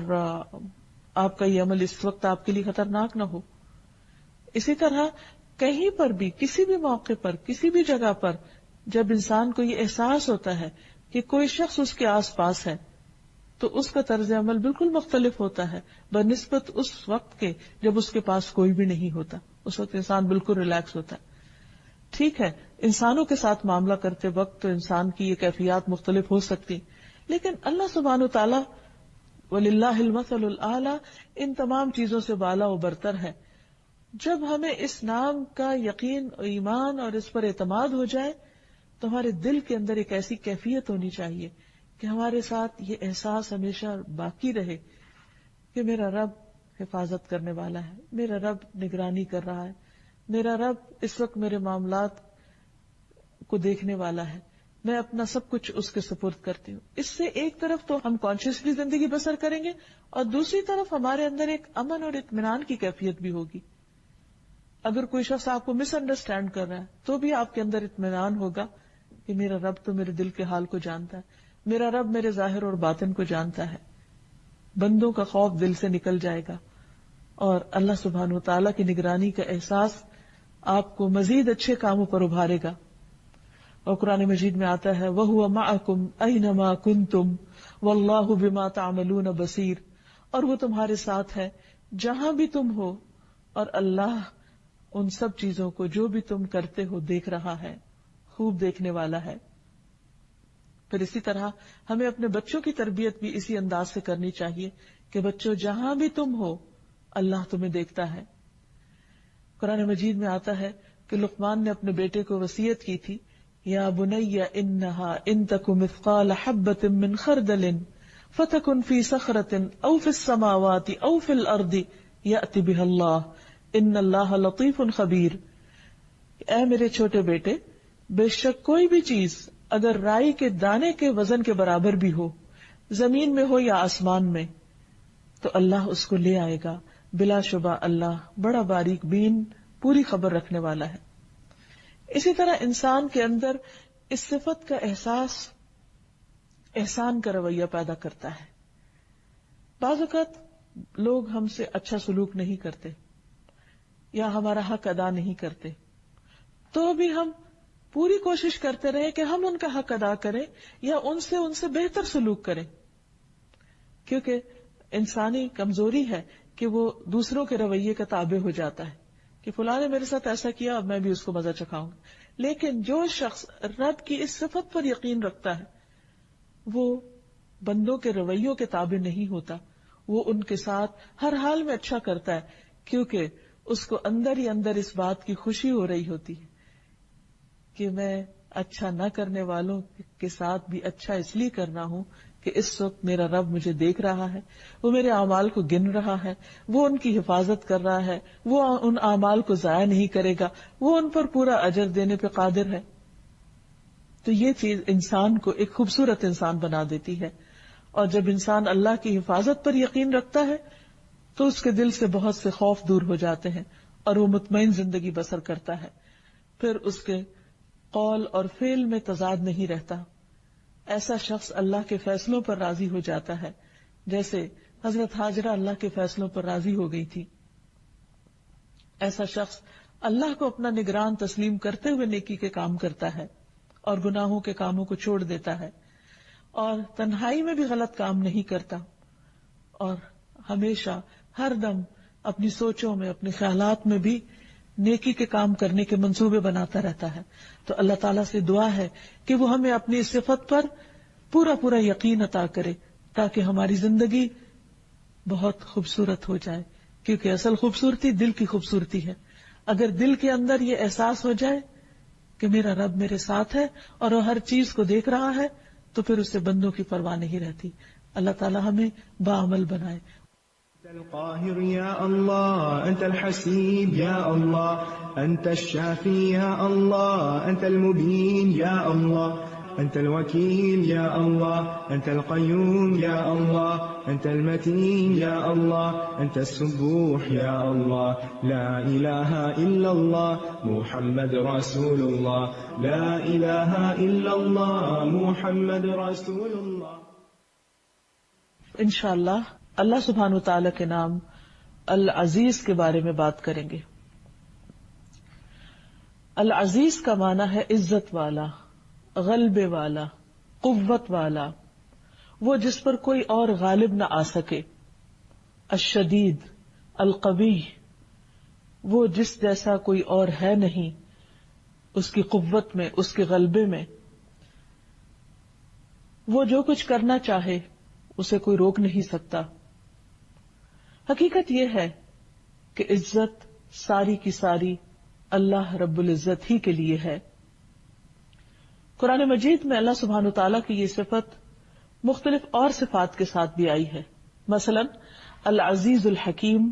آپ کا یہ عمل اس وقت آپ کے لیے خطرناک نہ ہو۔ اسی طرح کہیں پر بھی، کسی بھی موقع پر، کسی بھی جگہ پر جب انسان کو یہ احساس ہوتا ہے کہ کوئی شخص اس کے آس پاس ہے تو اس کا طرز عمل بالکل مختلف ہوتا ہے بنسبت اس وقت کے جب اس کے پاس کوئی بھی نہیں ہوتا۔ اس وقت انسان بالکل ریلیکس ہوتا ہے۔ ٹھیک ہے، انسانوں کے ساتھ معاملہ کرتے وقت تو انسان کی یہ کیفیات مختلف ہو سکتی، لیکن اللہ سبحانہ وتعالی وَلِلَّهِ الْمَثَلُ الْأَعْلَى ان تمام چیزوں سے بالا و برتر ہے۔ جب ہمیں اس نام کا یقین، ایمان اور اس پر اعتماد ہو جائے تو ہمارے دل کے اندر ایک ایسی کیفیت ہونی چاہیے کہ ہمارے ساتھ یہ احساس ہمیشہ باقی رہے کہ میرا رب حفاظت کرنے والا ہے، میرا رب نگرانی کر رہا ہے، میرا رب اس وقت میرے معاملات کو دیکھنے والا ہے، میں اپنا سب کچھ اس کے سپرد کرتی ہوں۔ اس سے ایک طرف تو ہم کانشیسلی زندگی بسر کریں گے اور دوسری طرف ہمارے اندر ایک امن اور اطمینان کی کیفیت بھی ہوگی۔ اگر کوئی شخص آپ کو مس انڈرسٹینڈ کر رہا ہے تو بھی آپ کے اندر اطمینان ہوگا کہ میرا رب تو میرے دل کے حال کو جانتا ہے، میرا رب میرے ظاہر اور باطن کو جانتا ہے۔ بندوں کا خوف دل سے نکل جائے گا اور اللہ سبحانہ وتعالیٰ کی نگرانی کا احساس آپ کو مزید اچھے کاموں پر ابھارے گا۔ اور قرآن مجید میں آتا ہے وَهُوَ مَعَكُمْ أَيْنَمَا كُنْتُمْ وَاللَّهُ بِمَا تَعْمَلُونَ بَصِيرٌ، اور وہ تمہارے ساتھ ہے جہاں بھی تم ہو، اور اللہ ان سب چیزوں کو جو بھی تم کرتے ہو دیکھ رہا ہے، خوب دیکھنے والا ہے۔ پھر اسی طرح ہمیں اپنے بچوں کی تربیت بھی اسی انداز سے کرنی چاہیے کہ بچوں جہاں بھی تم ہو اللہ تمہیں دیکھتا ہے۔ قرآن مجید میں آتا ہے کہ لقمان نے اپنے بیٹے کو وصیت کی تھی یا بنی انہا ان تک مثقال حبۃ من خردل فتکن فی صخرۃ او فی السماوات او فی الارض یأت بها اللہ ان اللہ لطیف خبیر۔ اے میرے چھوٹے بیٹے، بے شک کوئی بھی چیز اگر رائی کے دانے کے وزن کے برابر بھی ہو، زمین میں ہو یا آسمان میں، تو اللہ اس کو لے آئے گا، بلا شبہ اللہ بڑا باریک بین، پوری خبر رکھنے والا ہے۔ اسی طرح انسان کے اندر اس صفت کا احساس احسان کا رویہ پیدا کرتا ہے۔ بعض اوقات لوگ ہم سے اچھا سلوک نہیں کرتے یا ہمارا حق ادا نہیں کرتے، تو بھی ہم پوری کوشش کرتے رہے کہ ہم ان کا حق ادا کریں یا ان سے بہتر سلوک کریں، کیونکہ انسانی کمزوری ہے کہ وہ دوسروں کے رویے کا تابع ہو جاتا ہے کہ فلاں نے میرے ساتھ ایسا کیا، اب میں بھی اس کو مزہ چکھاؤں گا۔ لیکن جو شخص رب کی اس صفت پر یقین رکھتا ہے وہ بندوں کے رویوں کے تابع نہیں ہوتا، وہ ان کے ساتھ ہر حال میں اچھا کرتا ہے، کیونکہ اس کو اندر ہی اندر اس بات کی خوشی ہو رہی ہوتی ہے کہ میں اچھا نہ کرنے والوں کے ساتھ بھی اچھا اس لیے کر رہا ہوں کہ اس وقت میرا رب مجھے دیکھ رہا ہے، وہ میرے اعمال کو گن رہا ہے، وہ ان کی حفاظت کر رہا ہے، وہ ان اعمال کو ضائع نہیں کرے گا، وہ ان پر پورا اجر دینے پہ قادر ہے۔ تو یہ چیز انسان کو ایک خوبصورت انسان بنا دیتی ہے، اور جب انسان اللہ کی حفاظت پر یقین رکھتا ہے تو اس کے دل سے بہت سے خوف دور ہو جاتے ہیں اور وہ مطمئن زندگی بسر کرتا ہے۔ پھر اس کے قول اور فعل میں تضاد نہیں رہتا۔ ایسا شخص اللہ کے فیصلوں پر راضی ہو جاتا ہے، جیسے حضرت ہاجرہ اللہ کے فیصلوں پر راضی ہو گئی تھی۔ ایسا شخص اللہ کو اپنا نگران تسلیم کرتے ہوئے نیکی کے کام کرتا ہے اور گناہوں کے کاموں کو چھوڑ دیتا ہے، اور تنہائی میں بھی غلط کام نہیں کرتا، اور ہمیشہ ہر دم اپنی سوچوں میں، اپنے خیالات میں بھی نیکی کے کام کرنے کے منصوبے بناتا رہتا ہے۔ تو اللہ تعالیٰ سے دعا ہے کہ وہ ہمیں اپنی اس صفت پر پورا پورا یقین عطا کرے تاکہ ہماری زندگی بہت خوبصورت ہو جائے، کیونکہ اصل خوبصورتی دل کی خوبصورتی ہے۔ اگر دل کے اندر یہ احساس ہو جائے کہ میرا رب میرے ساتھ ہے اور وہ ہر چیز کو دیکھ رہا ہے تو پھر اسے بندوں کی پرواہ نہیں رہتی۔ اللہ تعالیٰ ہمیں باعمل بنائے۔ أنت القاهر يا الله، أنت الحسيب يا الله، أنت الشافي يا الله، أنت المبين يا الله، أنت الوكيل يا الله، أنت القيوم يا الله، أنت المتين يا الله، أنت السبوح يا الله. لا إله إلا الله محمد رسول الله، لا إله إلا الله محمد رسول الله. انشاءاللہ اللہ سبحانہ وتعالی کے نام العزیز کے بارے میں بات کریں گے. العزیز کا معنی ہے عزت والا، غلبے والا، قوت والا، وہ جس پر کوئی اور غالب نہ آ سکے. الشدید، القوی، وہ جس جیسا کوئی اور ہے نہیں، اس کی قوت میں، اس کے غلبے میں. وہ جو کچھ کرنا چاہے اسے کوئی روک نہیں سکتا. حقیقت یہ ہے کہ عزت ساری کی ساری اللہ رب العزت ہی کے لیے ہے. قرآن مجید میں اللہ سبحانہ وتعالیٰ کی یہ صفت مختلف اور صفات کے ساتھ بھی آئی ہے. مثلا العزیز الحکیم،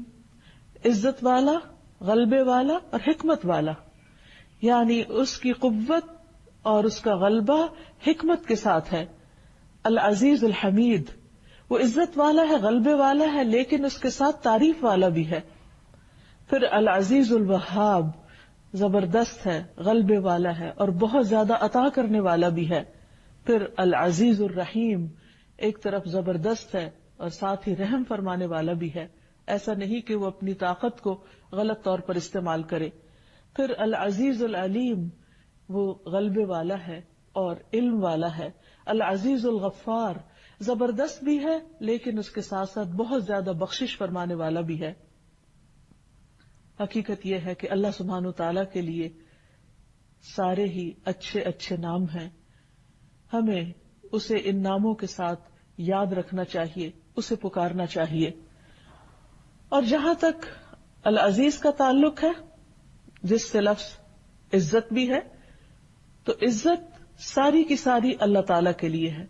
عزت والا، غلبے والا اور حکمت والا، یعنی اس کی قوت اور اس کا غلبہ حکمت کے ساتھ ہے. العزیز الحمید، وہ عزت والا ہے، غلبے والا ہے، لیکن اس کے ساتھ تعریف والا بھی ہے. پھر العزیز الوہاب، زبردست ہے، غلبے والا ہے اور بہت زیادہ عطا کرنے والا بھی ہے. پھر العزیز الرحیم، ایک طرف زبردست ہے اور ساتھ ہی رحم فرمانے والا بھی ہے، ایسا نہیں کہ وہ اپنی طاقت کو غلط طور پر استعمال کرے. پھر العزیز العلیم، وہ غلبے والا ہے اور علم والا ہے. العزیز الغفار، زبردست بھی ہے لیکن اس کے ساتھ ساتھ بہت زیادہ بخشش فرمانے والا بھی ہے. حقیقت یہ ہے کہ اللہ سبحانہ وتعالیٰ کے لیے سارے ہی اچھے اچھے نام ہیں. ہمیں اسے ان ناموں کے ساتھ یاد رکھنا چاہیے، اسے پکارنا چاہیے. اور جہاں تک العزیز کا تعلق ہے، جس سے لفظ عزت بھی ہے، تو عزت ساری کی ساری اللہ تعالیٰ کے لیے ہے.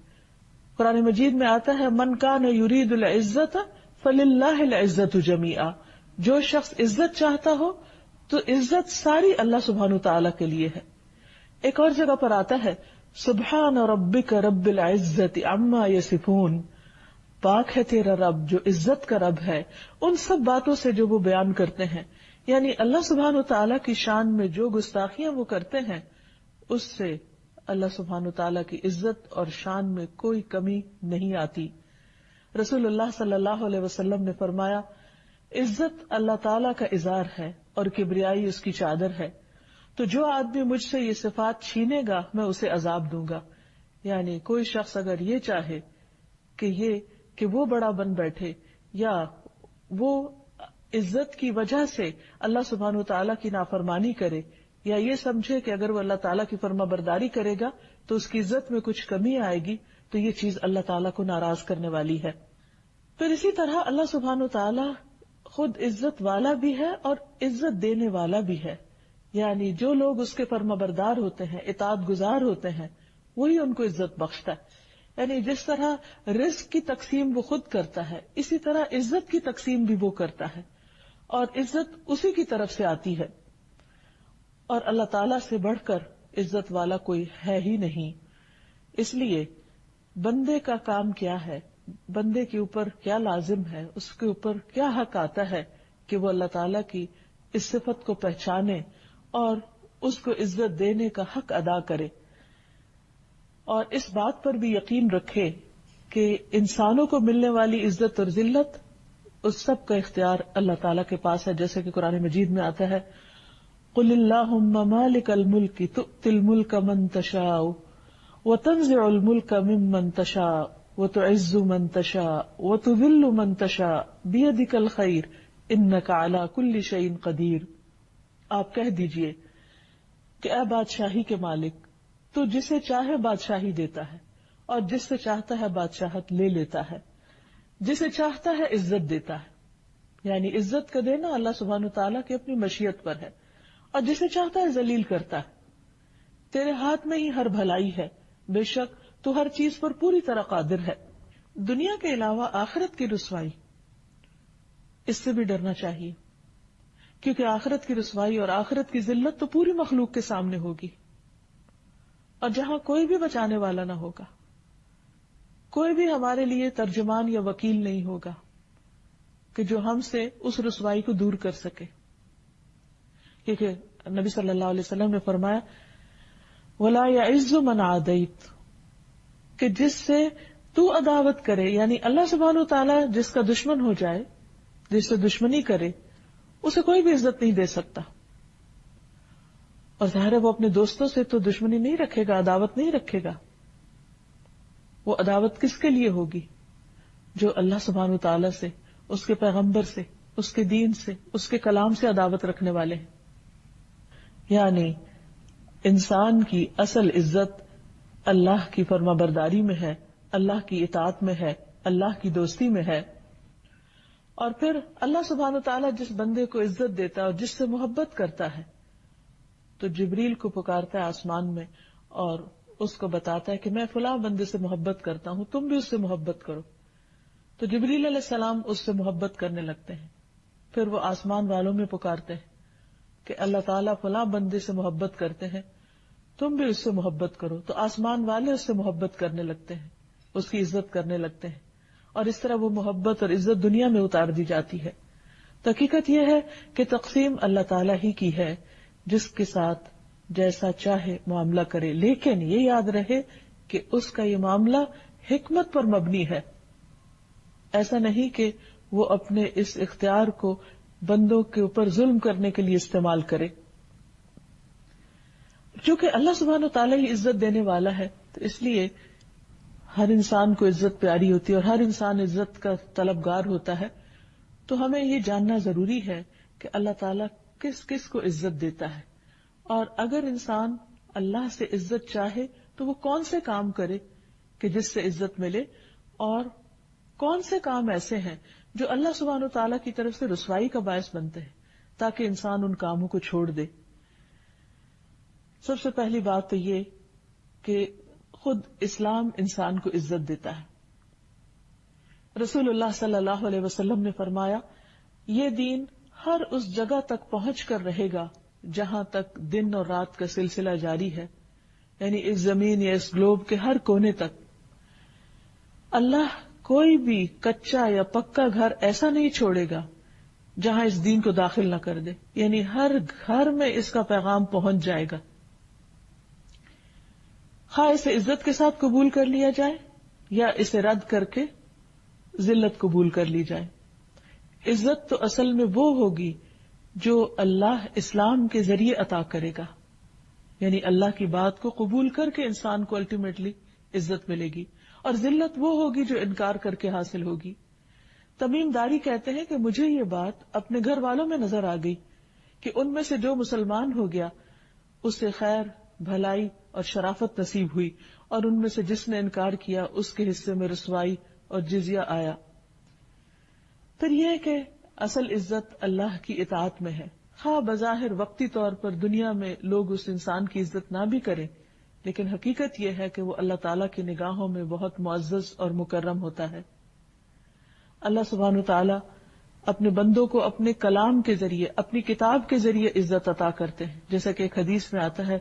قرآن مجید میں آتا ہے من کان یرید العزت فللہ العزت جمیعا، جو شخص عزت چاہتا ہو تو عزت ساری اللہ سبحانہ تعالیٰ کے لیے ہے. ایک اور جگہ پر آتا ہے سبحان ربک رب العزت عما یصفون، پاک ہے تیرا رب جو عزت کا رب ہے ان سب باتوں سے جو وہ بیان کرتے ہیں. یعنی اللہ سبحانہ تعالیٰ کی شان میں جو گستاخیاں وہ کرتے ہیں اس سے اللہ سبحانہ تعالیٰ کی عزت اور شان میں کوئی کمی نہیں آتی. رسول اللہ صلی اللہ علیہ وسلم نے فرمایا عزت اللہ تعالیٰ کا ازار ہے اور کبریائی اس کی چادر ہے، تو جو آدمی مجھ سے یہ صفات چھینے گا میں اسے عذاب دوں گا. یعنی کوئی شخص اگر یہ چاہے کہ وہ بڑا بن بیٹھے یا وہ عزت کی وجہ سے اللہ سبحانہ تعالیٰ کی نافرمانی کرے، یا یہ سمجھے کہ اگر وہ اللہ تعالیٰ کی فرما برداری کرے گا تو اس کی عزت میں کچھ کمی آئے گی، تو یہ چیز اللہ تعالیٰ کو ناراض کرنے والی ہے. پھر اسی طرح اللہ سبحانہ تعالیٰ خود عزت والا بھی ہے اور عزت دینے والا بھی ہے. یعنی جو لوگ اس کے فرما بردار ہوتے ہیں، اطاعت گزار ہوتے ہیں، وہی ان کو عزت بخشتا ہے. یعنی جس طرح رزق کی تقسیم وہ خود کرتا ہے، اسی طرح عزت کی تقسیم بھی وہ کرتا ہے اور عزت اسی کی طرف سے آتی ہے. اور اللہ تعالیٰ سے بڑھ کر عزت والا کوئی ہے ہی نہیں. اس لیے بندے کا کام کیا ہے، بندے کے اوپر کیا لازم ہے، اس کے اوپر کیا حق آتا ہے کہ وہ اللہ تعالیٰ کی اس صفت کو پہچانے اور اس کو عزت دینے کا حق ادا کرے. اور اس بات پر بھی یقین رکھے کہ انسانوں کو ملنے والی عزت اور ذلت اس سب کا اختیار اللہ تعالیٰ کے پاس ہے. جیسے کہ قرآن مجید میں آتا ہے قل اللہم مالک الملک تؤتی الملک من تشاء وتنزع الملک ممن تشاء وتعز من تشاء وتذل من تشاء بیدک الخیر انک علی کل شیء قدیر. آپ کہہ دیجئے کہ اے بادشاہی کے مالک، تو جسے چاہے بادشاہی دیتا ہے اور جس سے چاہتا ہے بادشاہت لے لیتا ہے، جسے چاہتا ہے عزت دیتا ہے. یعنی عزت کا دینا اللہ سبحانہ تعالیٰ کی اپنی مشیت پر ہے، اور جسے چاہتا ہے ذلیل کرتا ہے. تیرے ہاتھ میں ہی ہر بھلائی ہے، بے شک تو ہر چیز پر پوری طرح قادر ہے. دنیا کے علاوہ آخرت کی رسوائی، اس سے بھی ڈرنا چاہیے، کیونکہ آخرت کی رسوائی اور آخرت کی ذلت تو پوری مخلوق کے سامنے ہوگی. اور جہاں کوئی بھی بچانے والا نہ ہوگا، کوئی بھی ہمارے لیے ترجمان یا وکیل نہیں ہوگا کہ جو ہم سے اس رسوائی کو دور کر سکے. کیونکہ نبی صلی اللہ علیہ وسلم نے فرمایا وَلَا يَعِزُّ مَنْ عَادَيْتَ، کہ جس سے تو عداوت کرے، یعنی اللہ سبحانہ وتعالیٰ جس کا دشمن ہو جائے، جس سے دشمنی کرے، اسے کوئی بھی عزت نہیں دے سکتا. اور ظاہر ہے وہ اپنے دوستوں سے تو دشمنی نہیں رکھے گا، عداوت نہیں رکھے گا. وہ عداوت کس کے لیے ہوگی؟ جو اللہ سبحانہ وتعالیٰ سے، اس کے پیغمبر سے، اس کے دین سے، اس کے کلام سے عداوت رکھنے والے ہیں. یعنی انسان کی اصل عزت اللہ کی فرما برداری میں ہے، اللہ کی اطاعت میں ہے، اللہ کی دوستی میں ہے. اور پھر اللہ سبحانہ وتعالیٰ جس بندے کو عزت دیتا ہے اور جس سے محبت کرتا ہے تو جبریل کو پکارتا ہے آسمان میں اور اس کو بتاتا ہے کہ میں فلاں بندے سے محبت کرتا ہوں، تم بھی اس سے محبت کرو. تو جبریل علیہ السلام اس سے محبت کرنے لگتے ہیں. پھر وہ آسمان والوں میں پکارتے ہیں کہ اللہ تعالیٰ فلاں بندے سے محبت کرتے ہیں، تم بھی اس سے محبت کرو. تو آسمان والے اس سے محبت کرنے لگتے ہیں، اس کی عزت کرنے لگتے ہیں، اور اس طرح وہ محبت اور عزت دنیا میں اتار دی جاتی ہے. تو حقیقت یہ ہے کہ تقسیم اللہ تعالیٰ ہی کی ہے، جس کے ساتھ جیسا چاہے معاملہ کرے، لیکن یہ یاد رہے کہ اس کا یہ معاملہ حکمت پر مبنی ہے. ایسا نہیں کہ وہ اپنے اس اختیار کو بندوں کے اوپر ظلم کرنے کے لیے استعمال کرے. چونکہ اللہ سبحانہ و تعالیٰ ہی عزت دینے والا ہے، تو اس لیے ہر انسان کو عزت پیاری ہوتی ہے اور ہر انسان عزت کا طلبگار ہوتا ہے. تو ہمیں یہ جاننا ضروری ہے کہ اللہ تعالیٰ کس کس کو عزت دیتا ہے، اور اگر انسان اللہ سے عزت چاہے تو وہ کون سے کام کرے کہ جس سے عزت ملے، اور کون سے کام ایسے ہیں جو اللہ سبحانہ و تعالیٰ کی طرف سے رسوائی کا باعث بنتے ہیں، تاکہ انسان ان کاموں کو چھوڑ دے. سب سے پہلی بات تو یہ کہ خود اسلام انسان کو عزت دیتا ہے. رسول اللہ صلی اللہ علیہ وسلم نے فرمایا یہ دین ہر اس جگہ تک پہنچ کر رہے گا جہاں تک دن اور رات کا سلسلہ جاری ہے، یعنی اس زمین یا اس گلوب کے ہر کونے تک. اللہ کوئی بھی کچا یا پکا گھر ایسا نہیں چھوڑے گا جہاں اس دین کو داخل نہ کر دے، یعنی ہر گھر میں اس کا پیغام پہنچ جائے گا، خواہ اسے عزت کے ساتھ قبول کر لیا جائے یا اسے رد کر کے ذلت قبول کر لی جائے. عزت تو اصل میں وہ ہوگی جو اللہ اسلام کے ذریعے عطا کرے گا، یعنی اللہ کی بات کو قبول کر کے انسان کو الٹیمیٹلی عزت ملے گی، اور ذلت وہ ہوگی جو انکار کر کے حاصل ہوگی. تمیم داری کہتے ہیں کہ مجھے یہ بات اپنے گھر والوں میں نظر آ گئی کہ ان میں سے جو مسلمان ہو گیا اسے خیر، بھلائی اور شرافت نصیب ہوئی، اور ان میں سے جس نے انکار کیا اس کے حصے میں رسوائی اور جزیہ آیا. پھر یہ کہ اصل عزت اللہ کی اطاعت میں ہے، خواہ بظاہر وقتی طور پر دنیا میں لوگ اس انسان کی عزت نہ بھی کریں، لیکن حقیقت یہ ہے کہ وہ اللہ تعالیٰ کی نگاہوں میں بہت معزز اور مکرم ہوتا ہے. اللہ سبحانہ وتعالیٰ اپنے بندوں کو اپنے کلام کے ذریعے، اپنی کتاب کے ذریعے عزت عطا کرتے ہیں، جیسا کہ ایک حدیث میں آتا ہے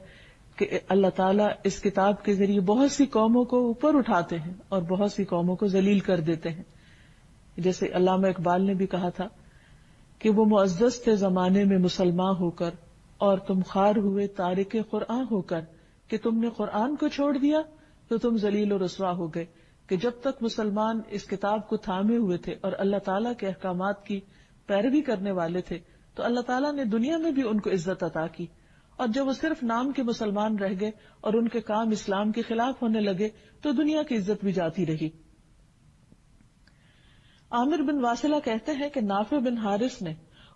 کہ اللہ تعالیٰ اس کتاب کے ذریعے بہت سی قوموں کو اوپر اٹھاتے ہیں اور بہت سی قوموں کو ذلیل کر دیتے ہیں. جیسے علامہ اقبال نے بھی کہا تھا کہ وہ معزز تھے زمانے میں مسلمان ہو کر، اور تم خوار ہوئے تارک قرآن ہو کر، کہ تم نے قرآن کو چھوڑ دیا تو تم ذلیل و رسوا ہو گئے. کہ جب تک مسلمان اس کتاب کو تھامے ہوئے تھے اور اللہ تعالیٰ کے احکامات کی پیروی کرنے والے تھے تو اللہ تعالیٰ نے دنیا میں بھی ان کو عزت عطا کی، اور جب وہ صرف نام کے مسلمان رہ گئے اور ان کے کام اسلام کے خلاف ہونے لگے تو دنیا کی عزت بھی جاتی رہی. عامر بن واصلہ کہتے ہیں کہ نافع بن حارث نے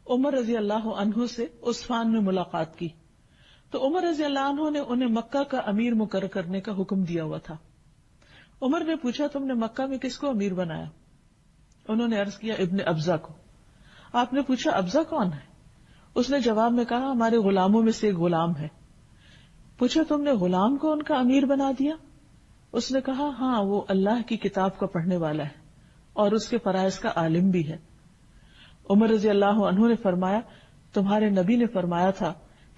عمر رضی اللہ عنہ سے عثمان میں ملاقات کی تو عمر رضی اللہ عنہ نے انہیں مکہ کا امیر مقرر کرنے کا حکم دیا ہوا تھا. عمر نے پوچھا تم نے مکہ میں کس کو امیر بنایا؟ انہوں نے عرض کیا ابن ابزہ کو. آپ نے پوچھا ابزہ کون ہے؟ اس نے جواب میں کہا ہمارے غلاموں میں سے ایک غلام ہے. پوچھا تم نے غلام کو ان کا امیر بنا دیا؟ اس نے کہا ہاں، وہ اللہ کی کتاب کا پڑھنے والا ہے اور اس کے فرائض کا عالم بھی ہے. عمر رضی اللہ عنہ نے فرمایا تمہارے نبی نے فرمایا تھا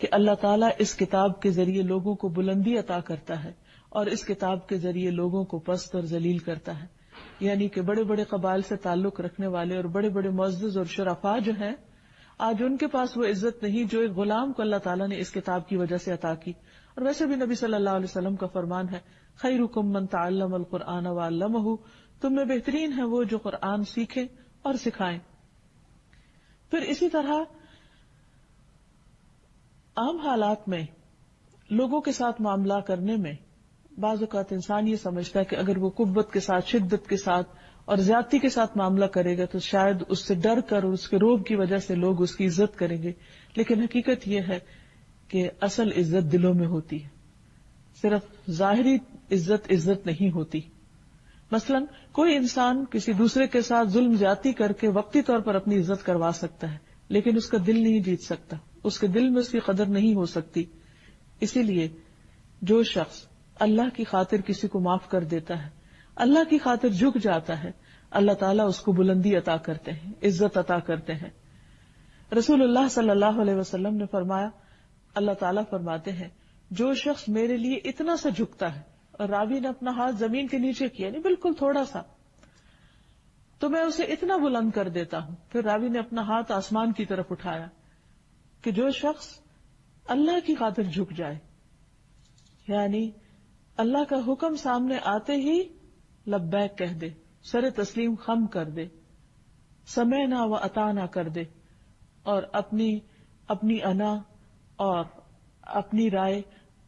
کہ اللہ تعالیٰ اس کتاب کے ذریعے لوگوں کو بلندی عطا کرتا ہے اور اس کتاب کے ذریعے لوگوں کو پست اور ذلیل کرتا ہے. یعنی کہ بڑے بڑے قبائل سے تعلق رکھنے والے اور بڑے بڑے معزز اور شرفاء جو ہیں، آج ان کے پاس وہ عزت نہیں جو ایک غلام کو اللہ تعالیٰ نے اس کتاب کی وجہ سے عطا کی. اور ویسے بھی نبی صلی اللہ علیہ وسلم کا فرمان ہے، خیرکم من تعلم القرآن وعلمہ، تم میں بہترین ہے وہ جو قرآن سیکھیں اور سکھائیں. پھر اسی طرح عام حالات میں لوگوں کے ساتھ معاملہ کرنے میں بعض اوقات انسان یہ سمجھتا ہے کہ اگر وہ قوت کے ساتھ، شدت کے ساتھ اور زیادتی کے ساتھ معاملہ کرے گا تو شاید اس سے ڈر کر اور اس کے روب کی وجہ سے لوگ اس کی عزت کریں گے. لیکن حقیقت یہ ہے کہ اصل عزت دلوں میں ہوتی ہے، صرف ظاہری عزت نہیں ہوتی. مثلا کوئی انسان کسی دوسرے کے ساتھ ظلم زیادتی کر کے وقتی طور پر اپنی عزت کروا سکتا ہے، لیکن اس کا دل نہیں جیت سکتا، اس کے دل میں اس کی قدر نہیں ہو سکتی. اسی لیے جو شخص اللہ کی خاطر کسی کو معاف کر دیتا ہے، اللہ کی خاطر جھک جاتا ہے، اللہ تعالیٰ اس کو بلندی عطا کرتے ہیں، عزت عطا کرتے ہیں. رسول اللہ صلی اللہ علیہ وسلم نے فرمایا، اللہ تعالیٰ فرماتے ہیں جو شخص میرے لیے اتنا سا جھکتا ہے، اور راوی نے اپنا ہاتھ زمین کے نیچے کیا، نہیں بالکل تھوڑا سا، تو میں اسے اتنا بلند کر دیتا ہوں. پھر راوی نے اپنا ہاتھ آسمان کی طرف اٹھایا کہ جو شخص اللہ کی خاطر جھک جائے، یعنی اللہ کا حکم سامنے آتے ہی لبیک کہہ دے، سر تسلیم خم کر دے، سمعنا و اطعنا کر دے، اور اپنی انا اور اپنی رائے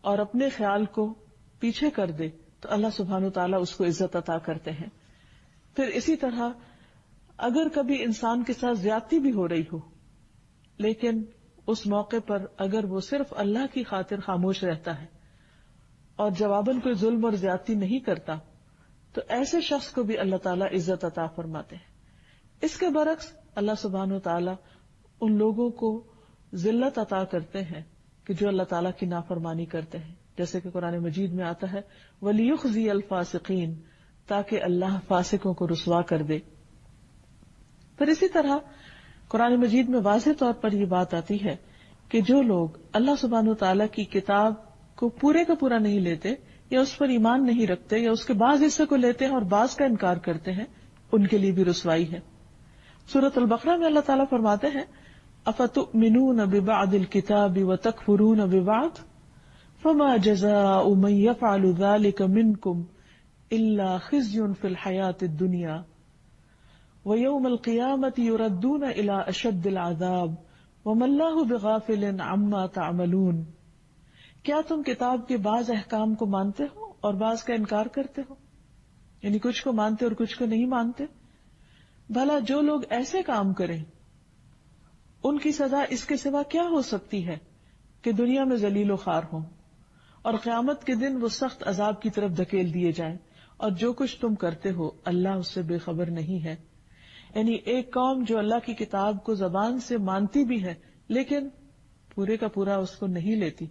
اور اپنے خیال کو پیچھے کر دے، تو اللہ سبحانہ وتعالیٰ اس کو عزت عطا کرتے ہیں. پھر اسی طرح اگر کبھی انسان کے ساتھ زیادتی بھی ہو رہی ہو، لیکن اس موقع پر اگر وہ صرف اللہ کی خاطر خاموش رہتا ہے اور جواباً کوئی ظلم اور زیادتی نہیں کرتا، تو ایسے شخص کو بھی اللہ تعالیٰ عزت عطا فرماتے ہیں. اس کے برعکس اللہ سبحانہ وتعالیٰ ان لوگوں کو ذلت عطا کرتے ہیں کہ جو اللہ تعالیٰ کی نافرمانی کرتے ہیں، جیسے کہ قرآن مجید میں آتا ہے وَلِيُخْزِيَ الْفَاسِقِينَ، تاکہ اللہ فاسقوں کو رسوا کر دے. پھر اسی طرح قرآن مجید میں واضح طور پر یہ بات آتی ہے کہ جو لوگ اللہ سبحانہ وتعالیٰ کی کتاب کو پورے کا پورا نہیں لیتے، یا اس پر ایمان نہیں رکھتے، یا اس کے بعض حصے کو لیتے ہیں اور بعض کا انکار کرتے ہیں، ان کے لیے بھی رسوائی ہے. سورۃ البقرہ میں اللہ تعالیٰ فرماتے ہیں أَفَتُؤْمِنُونَ بِبَعْضِ الْكِتَابِ وَتَكْفُرُونَ بِبَعْضٍ فَمَا جَزَاءُ مَن يَفْعَلُ ذَلِكَ مِنكُمْ إِلَّا خِزْيٌ فِي الْحَيَاةِ الدُّنْيَا وَيَوْمَ الْقِيَامَةِ يُرَدُّونَ إِلَىٰ أَشَدِّ الْعَذَابِ وَمَا اللَّهُ بِغَافِلٍ عَمَّا تَعْمَلُونَ. کیا تم کتاب کے بعض احکام کو مانتے ہو اور بعض کا انکار کرتے ہو؟ یعنی کچھ کو مانتے اور کچھ کو نہیں مانتے. بھلا جو لوگ ایسے کام کریں ان کی سزا اس کے سوا کیا ہو سکتی ہے کہ دنیا میں ذلیل و خوار ہوں اور قیامت کے دن وہ سخت عذاب کی طرف دھکیل دیے جائیں، اور جو کچھ تم کرتے ہو اللہ اس سے بے خبر نہیں ہے. یعنی ایک قوم جو اللہ کی کتاب کو زبان سے مانتی بھی ہے لیکن پورے کا پورا اس کو نہیں لیتی،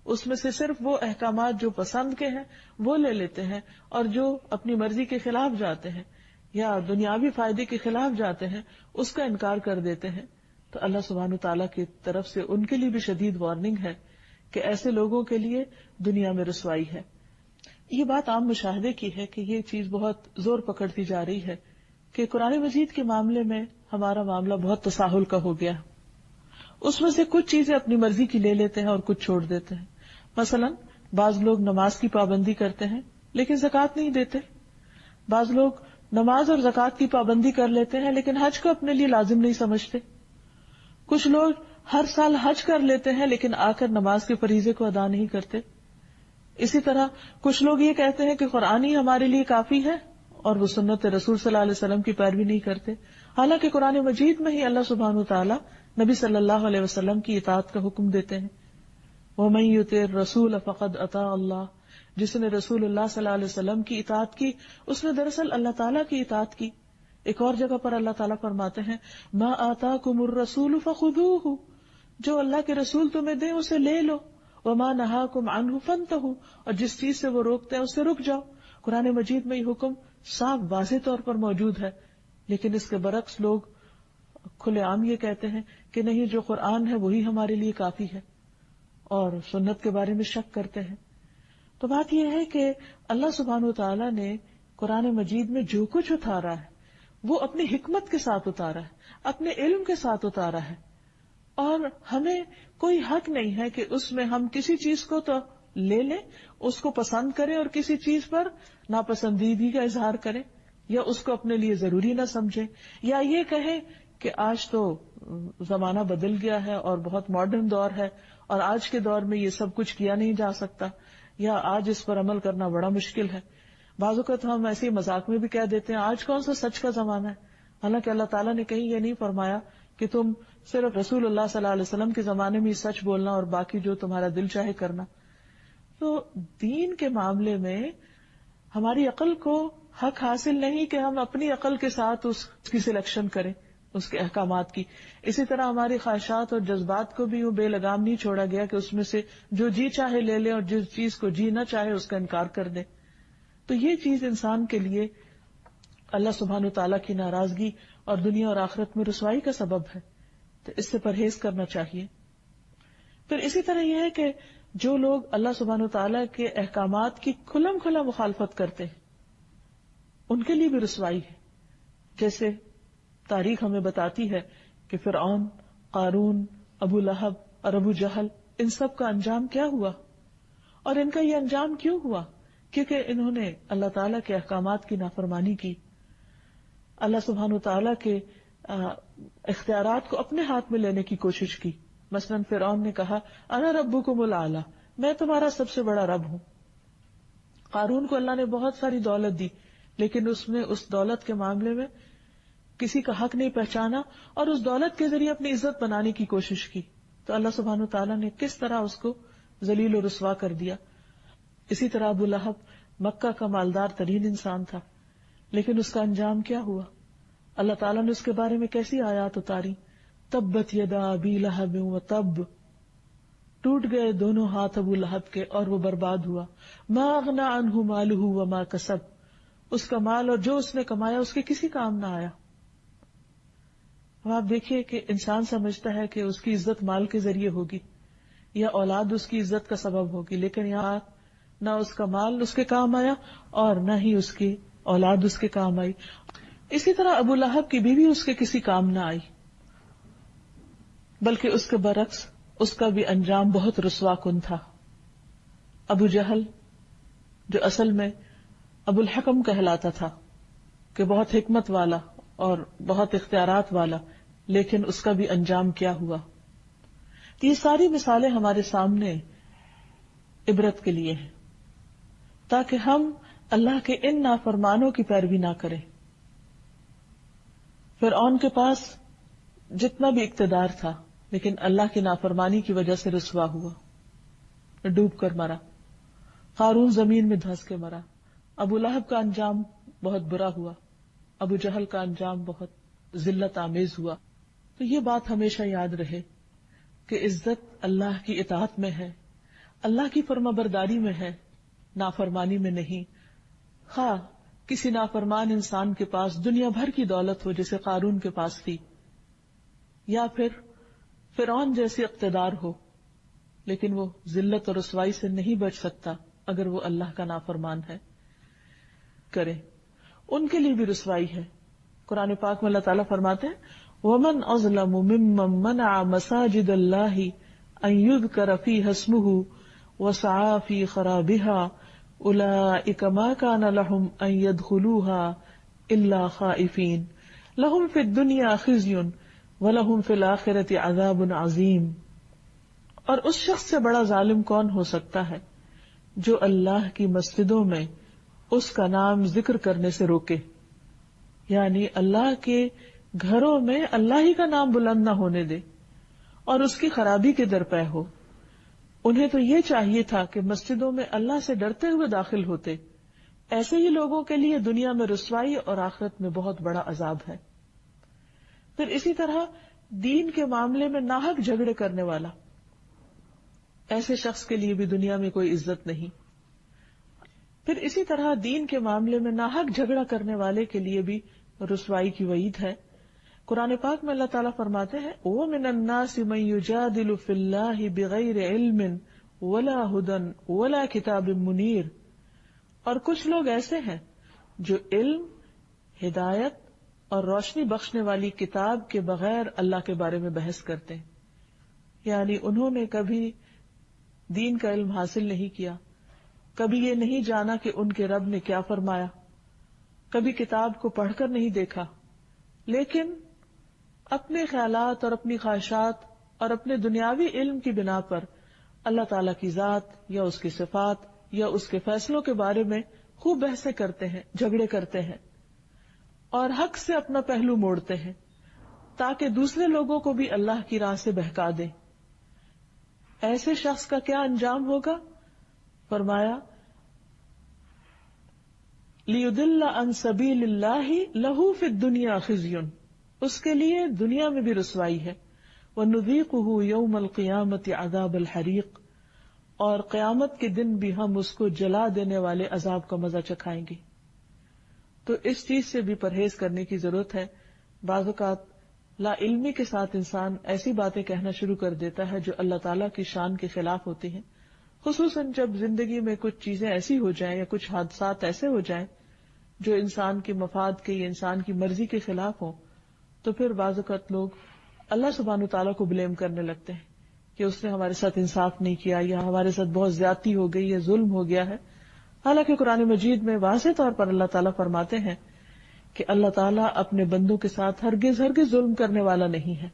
اس میں سے صرف وہ احکامات جو پسند کے ہیں وہ لے لیتے ہیں، اور جو اپنی مرضی کے خلاف جاتے ہیں یا دنیاوی فائدے کے خلاف جاتے ہیں اس کا انکار کر دیتے ہیں. تو اللہ سبحانہ تعالیٰ کی طرف سے ان کے لیے بھی شدید وارننگ ہے کہ ایسے لوگوں کے لیے دنیا میں رسوائی ہے. یہ بات عام مشاہدے کی ہے کہ یہ چیز بہت زور پکڑتی جا رہی ہے کہ قرآن مجید کے معاملے میں ہمارا معاملہ بہت تساہل کا ہو گیا. اس میں سے کچھ چیزیں اپنی مرضی کی لے لیتے ہیں اور کچھ چھوڑ دیتے ہیں. مثلا بعض لوگ نماز کی پابندی کرتے ہیں لیکن زکوٰۃ نہیں دیتے. بعض لوگ نماز اور زکوٰۃ کی پابندی کر لیتے ہیں لیکن حج کو اپنے لیے لازم نہیں سمجھتے. کچھ لوگ ہر سال حج کر لیتے ہیں لیکن آ کر نماز کے فریضے کو ادا نہیں کرتے. اسی طرح کچھ لوگ یہ کہتے ہیں کہ قرآن ہی ہمارے لیے کافی ہے اور وہ سنت رسول صلی اللہ علیہ وسلم کی پیروی نہیں کرتے، حالانکہ قرآن مجید میں ہی اللہ سبحانہ وتعالیٰ نبی صلی اللہ علیہ وسلم کی اطاعت کا حکم دیتے ہیں. وَمَن يُطِعِ الرَّسُولَ فَقَدْ أَطَاعَ اللَّهَ، جس نے رسول اللہ صلی اللہ علیہ وسلم کی اطاعت کی اس نے دراصل اللہ تعالیٰ کی اطاعت کی. ایک اور جگہ پر اللہ تعالیٰ فرماتے ہیں مَا آتَاكُمُ الرَّسُولُ فَخُذُوهُ، جو اللہ کے رسول تمہیں دیں اسے لے لو. وَمَا نَهَاكُمْ عَنْهُ فَانْتَهُوا، اور جس چیز سے وہ روکتے ہیں اس سے رک جاؤ. قرآن مجید میں یہ حکم صاف واضح طور پر موجود ہے، لیکن اس کے برعکس لوگ کھلے عام یہ کہتے ہیں کہ نہیں، جو قرآن ہے وہی ہمارے لیے کافی ہے. اور سنت کے بارے میں شک کرتے ہیں. تو بات یہ ہے کہ اللہ سبحانہ وتعالی نے قرآن مجید میں جو کچھ اتارا ہے وہ اپنی حکمت کے ساتھ اتارا ہے، اپنے علم کے ساتھ اتارا ہے، اور ہمیں کوئی حق نہیں ہے کہ اس میں ہم کسی چیز کو تو لے لیں، اس کو پسند کریں اور کسی چیز پر ناپسندیدگی کا اظہار کریں، یا اس کو اپنے لیے ضروری نہ سمجھیں، یا یہ کہیں کہ آج تو زمانہ بدل گیا ہے اور بہت ماڈرن دور ہے اور آج کے دور میں یہ سب کچھ کیا نہیں جا سکتا، یا آج اس پر عمل کرنا بڑا مشکل ہے. بعض اوقات ہم ایسے مذاق میں بھی کہہ دیتے ہیں آج کون سا سچ کا زمانہ ہے، حالانکہ اللہ تعالیٰ نے کہیں یہ نہیں فرمایا کہ تم صرف رسول اللہ صلی اللہ علیہ وسلم کے زمانے میں سچ بولنا اور باقی جو تمہارا دل چاہے کرنا. تو دین کے معاملے میں ہماری عقل کو حق حاصل نہیں کہ ہم اپنی عقل کے ساتھ اس کی سلیکشن کریں اس کے احکامات کی. اسی طرح ہماری خواہشات اور جذبات کو بھی وہ بے لگام نہیں چھوڑا گیا کہ اس میں سے جو جی چاہے لے لیں اور جس چیز کو جی نہ چاہے اس کا انکار کر دیں. تو یہ چیز انسان کے لیے اللہ سبحانہ وتعالیٰ کی ناراضگی اور دنیا اور آخرت میں رسوائی کا سبب ہے. تو اس سے پرہیز کرنا چاہیے. پھر اسی طرح یہ ہے کہ جو لوگ اللہ سبحانہ وتعالیٰ کے احکامات کی کھلم کھلا مخالفت کرتے ہیں ان کے لیے بھی رسوائی ہے. جیسے تاریخ ہمیں بتاتی ہے کہ فرعون، قارون، ابو لہب اور ابو جہل، ان سب کا انجام کیا ہوا، اور ان کا یہ انجام کیوں ہوا؟ کیونکہ انہوں نے اللہ تعالیٰ کے احکامات کی نافرمانی کی، اللہ سبحانہ وتعالیٰ کے اختیارات کو اپنے ہاتھ میں لینے کی کوشش کی. مثلا فرعون نے کہا انا ربکم الاعلی، میں تمہارا سب سے بڑا رب ہوں. قارون کو اللہ نے بہت ساری دولت دی لیکن اس نے اس دولت کے معاملے میں کسی کا حق نہیں پہچانا اور اس دولت کے ذریعے اپنی عزت بنانے کی کوشش کی. تو اللہ سبحانہ وتعالیٰ نے کس طرح اس کو ذلیل و رسوا کر دیا. اسی طرح ابو لہب مکہ کا مالدار ترین انسان تھا لیکن اس کا انجام کیا ہوا؟ اللہ تعالیٰ نے اس کے بارے میں کیسی آیات اتاری؟ تبت یدا ابی لہب وتب، ٹوٹ گئے دونوں ہاتھ ابو لہب کے اور وہ برباد ہوا. ما اغنی عنہ مالہ وما کسب، اس کا مال اور جو اس نے کمایا اس کے کسی کام نہ آیا. اب آپ دیکھیے کہ انسان سمجھتا ہے کہ اس کی عزت مال کے ذریعے ہوگی یا اولاد اس کی عزت کا سبب ہوگی، لیکن یہاں نہ اس کا مال اس کے کام آیا اور نہ ہی اس کی اولاد اس کے کام آئی. اسی طرح ابو لہب کی بیوی اس کے کسی کام نہ آئی، بلکہ اس کے برعکس اس کا بھی انجام بہت رسوا کن تھا. ابو جہل جو اصل میں ابو الحکم کہلاتا تھا کہ بہت حکمت والا اور بہت اختیارات والا، لیکن اس کا بھی انجام کیا ہوا. یہ ساری مثالیں ہمارے سامنے عبرت کے لیے ہیں تاکہ ہم اللہ کے ان نافرمانوں کی پیروی نہ کریں. فرعون کے پاس جتنا بھی اقتدار تھا لیکن اللہ کی نافرمانی کی وجہ سے رسوا ہوا، ڈوب کر مرا. قارون زمین میں دھنس کے مرا. ابو لہب کا انجام بہت برا ہوا. ابو جہل کا انجام بہت ذلت آمیز ہوا. تو یہ بات ہمیشہ یاد رہے کہ عزت اللہ کی اطاعت میں ہے، اللہ کی فرمانبرداری میں ہے، نافرمانی میں نہیں. خواہ کسی نافرمان انسان کے پاس دنیا بھر کی دولت ہو جیسے قارون کے پاس تھی، یا پھر فرعون جیسی اقتدار ہو، لیکن وہ ذلت اور رسوائی سے نہیں بچ سکتا اگر وہ اللہ کا نافرمان ہے. کرے ان کے لیے بھی رسوائی ہے. قرآن پاک میں اللہ تعالیٰ فرماتے ہیں وَمَنْ أَظْلَمُ مِمَّنْ مَنَعَ مَسَاجِدَ اللَّهِ أَنْ يُذْكَرَ فِيهَا اسْمُهُ وَسَعَى فِي خَرَابِهَا أُولَئِكَ مَا كَانَ لَهُمْ أَنْ يَدْخُلُوهَا إِلَّا خَائِفِينَ لَهُمْ فِي الدُّنْيَا خِزْيٌ وَلَهُمْ فِي الْآخِرَةِ عَذَابٌ عَظِيمٌ. اور اس شخص سے بڑا ظالم کون ہو سکتا ہے جو اللہ کی مسجدوں میں اس کا نام ذکر کرنے سے روکے، یعنی اللہ کے گھروں میں اللہ ہی کا نام بلند نہ ہونے دے اور اس کی خرابی کے درپے ہو. انہیں تو یہ چاہیے تھا کہ مسجدوں میں اللہ سے ڈرتے ہوئے داخل ہوتے. ایسے ہی لوگوں کے لیے دنیا میں رسوائی اور آخرت میں بہت بڑا عذاب ہے. پھر اسی طرح دین کے معاملے میں ناحق جھگڑے کرنے والا، ایسے شخص کے لیے بھی دنیا میں کوئی عزت نہیں. پھر اسی طرح دین کے معاملے میں ناحق جھگڑا کرنے والے کے لیے بھی رسوائی کی وعید ہے. قرآن پاک میں اللہ تعالیٰ فرماتے ہیں وَمِنَ النَّاسِ مَن يُجَادِلُ فِي اللَّهِ بِغَيْرِ عِلْمٍ وَلَا هُدًى وَلَا كِتَابٍ مُنِيرٍ، اور کچھ لوگ ایسے ہیں جو علم، ہدایت اور روشنی بخشنے والی کتاب کے بغیر اللہ کے بارے میں بحث کرتے ہیں، یعنی انہوں نے کبھی دین کا علم حاصل نہیں کیا، کبھی یہ نہیں جانا کہ ان کے رب نے کیا فرمایا، کبھی کتاب کو پڑھ کر نہیں دیکھا، لیکن اپنے خیالات اور اپنی خواہشات اور اپنے دنیاوی علم کی بنا پر اللہ تعالیٰ کی ذات یا اس کی صفات یا اس کے فیصلوں کے بارے میں خوب بحثیں کرتے ہیں، جھگڑے کرتے ہیں اور حق سے اپنا پہلو موڑتے ہیں تاکہ دوسرے لوگوں کو بھی اللہ کی راہ سے بہکا دیں۔ ایسے شخص کا کیا انجام ہوگا؟ فرمایا لِيُضِلَّ عَن سَبِيلِ اللَّهِ لَهُ فِي الدُّنْيَا خِزْيٌ، اس کے لیے دنیا میں بھی رسوائی ہے، وَنُذِيقُهُ يَوْمَ الْقِيَامَةِ عَذَابَ الْحَرِيقِ، اور قیامت کے دن بھی ہم اس کو جلا دینے والے عذاب کا مزہ چکھائیں گے۔ تو اس چیز سے بھی پرہیز کرنے کی ضرورت ہے۔ بعض اوقات لا علمی کے ساتھ انسان ایسی باتیں کہنا شروع کر دیتا ہے جو اللہ تعالیٰ کی شان کے خلاف ہوتی ہیں، خصوصاً جب زندگی میں کچھ چیزیں ایسی ہو جائیں یا کچھ حادثات ایسے ہو جائیں جو انسان کے مفاد کے یا انسان کی مرضی کے خلاف ہوں، تو پھر بعض اوقات لوگ اللہ سبحانہ وتعالیٰ کو بلیم کرنے لگتے ہیں کہ اس نے ہمارے ساتھ انصاف نہیں کیا یا ہمارے ساتھ بہت زیادتی ہو گئی یا ظلم ہو گیا ہے۔ حالانکہ قرآن مجید میں واضح طور پر اللہ تعالیٰ فرماتے ہیں کہ اللہ تعالیٰ اپنے بندوں کے ساتھ ہرگز ظلم کرنے والا نہیں ہے۔